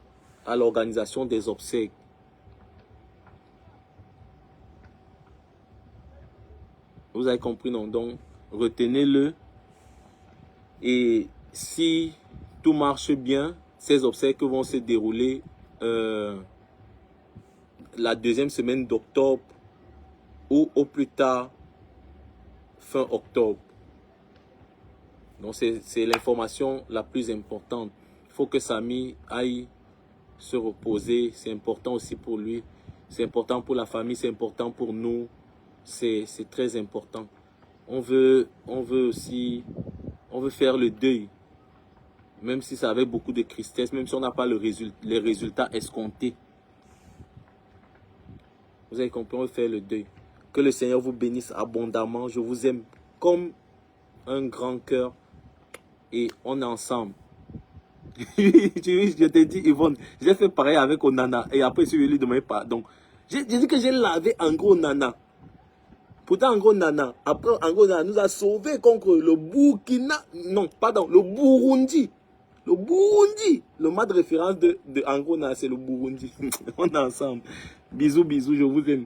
à l'organisation des obsèques. Vous avez compris, non? Donc, retenez-le. Et si tout marche bien, ces obsèques vont se dérouler la deuxième semaine d'octobre ou au plus tard fin octobre. Donc c'est l'information la plus importante. Il faut que Samy aille se reposer. C'est important aussi pour lui. C'est important pour la famille. C'est important pour nous. C'est très important. On veut faire le deuil. Même si ça avait beaucoup de tristesse, même si on n'a pas les résultats escomptés. Vous avez compris, on veut faire le deuil. Que le Seigneur vous bénisse abondamment. Je vous aime comme un grand cœur. Et on est ensemble. Je t'ai dit, Yvonne, j'ai fait pareil avec Onana. Et après, je suis venu demander pardon. J'ai dit que j'ai lavé en gros Nana. Pourtant, en gros Nana, après, en gros Nana nous a sauvés contre le Burkina. Non, pardon, le Burundi. Le Burundi. Le mot de référence de Ango Nana, c'est le Burundi. On est ensemble. Bisous, bisous, je vous aime.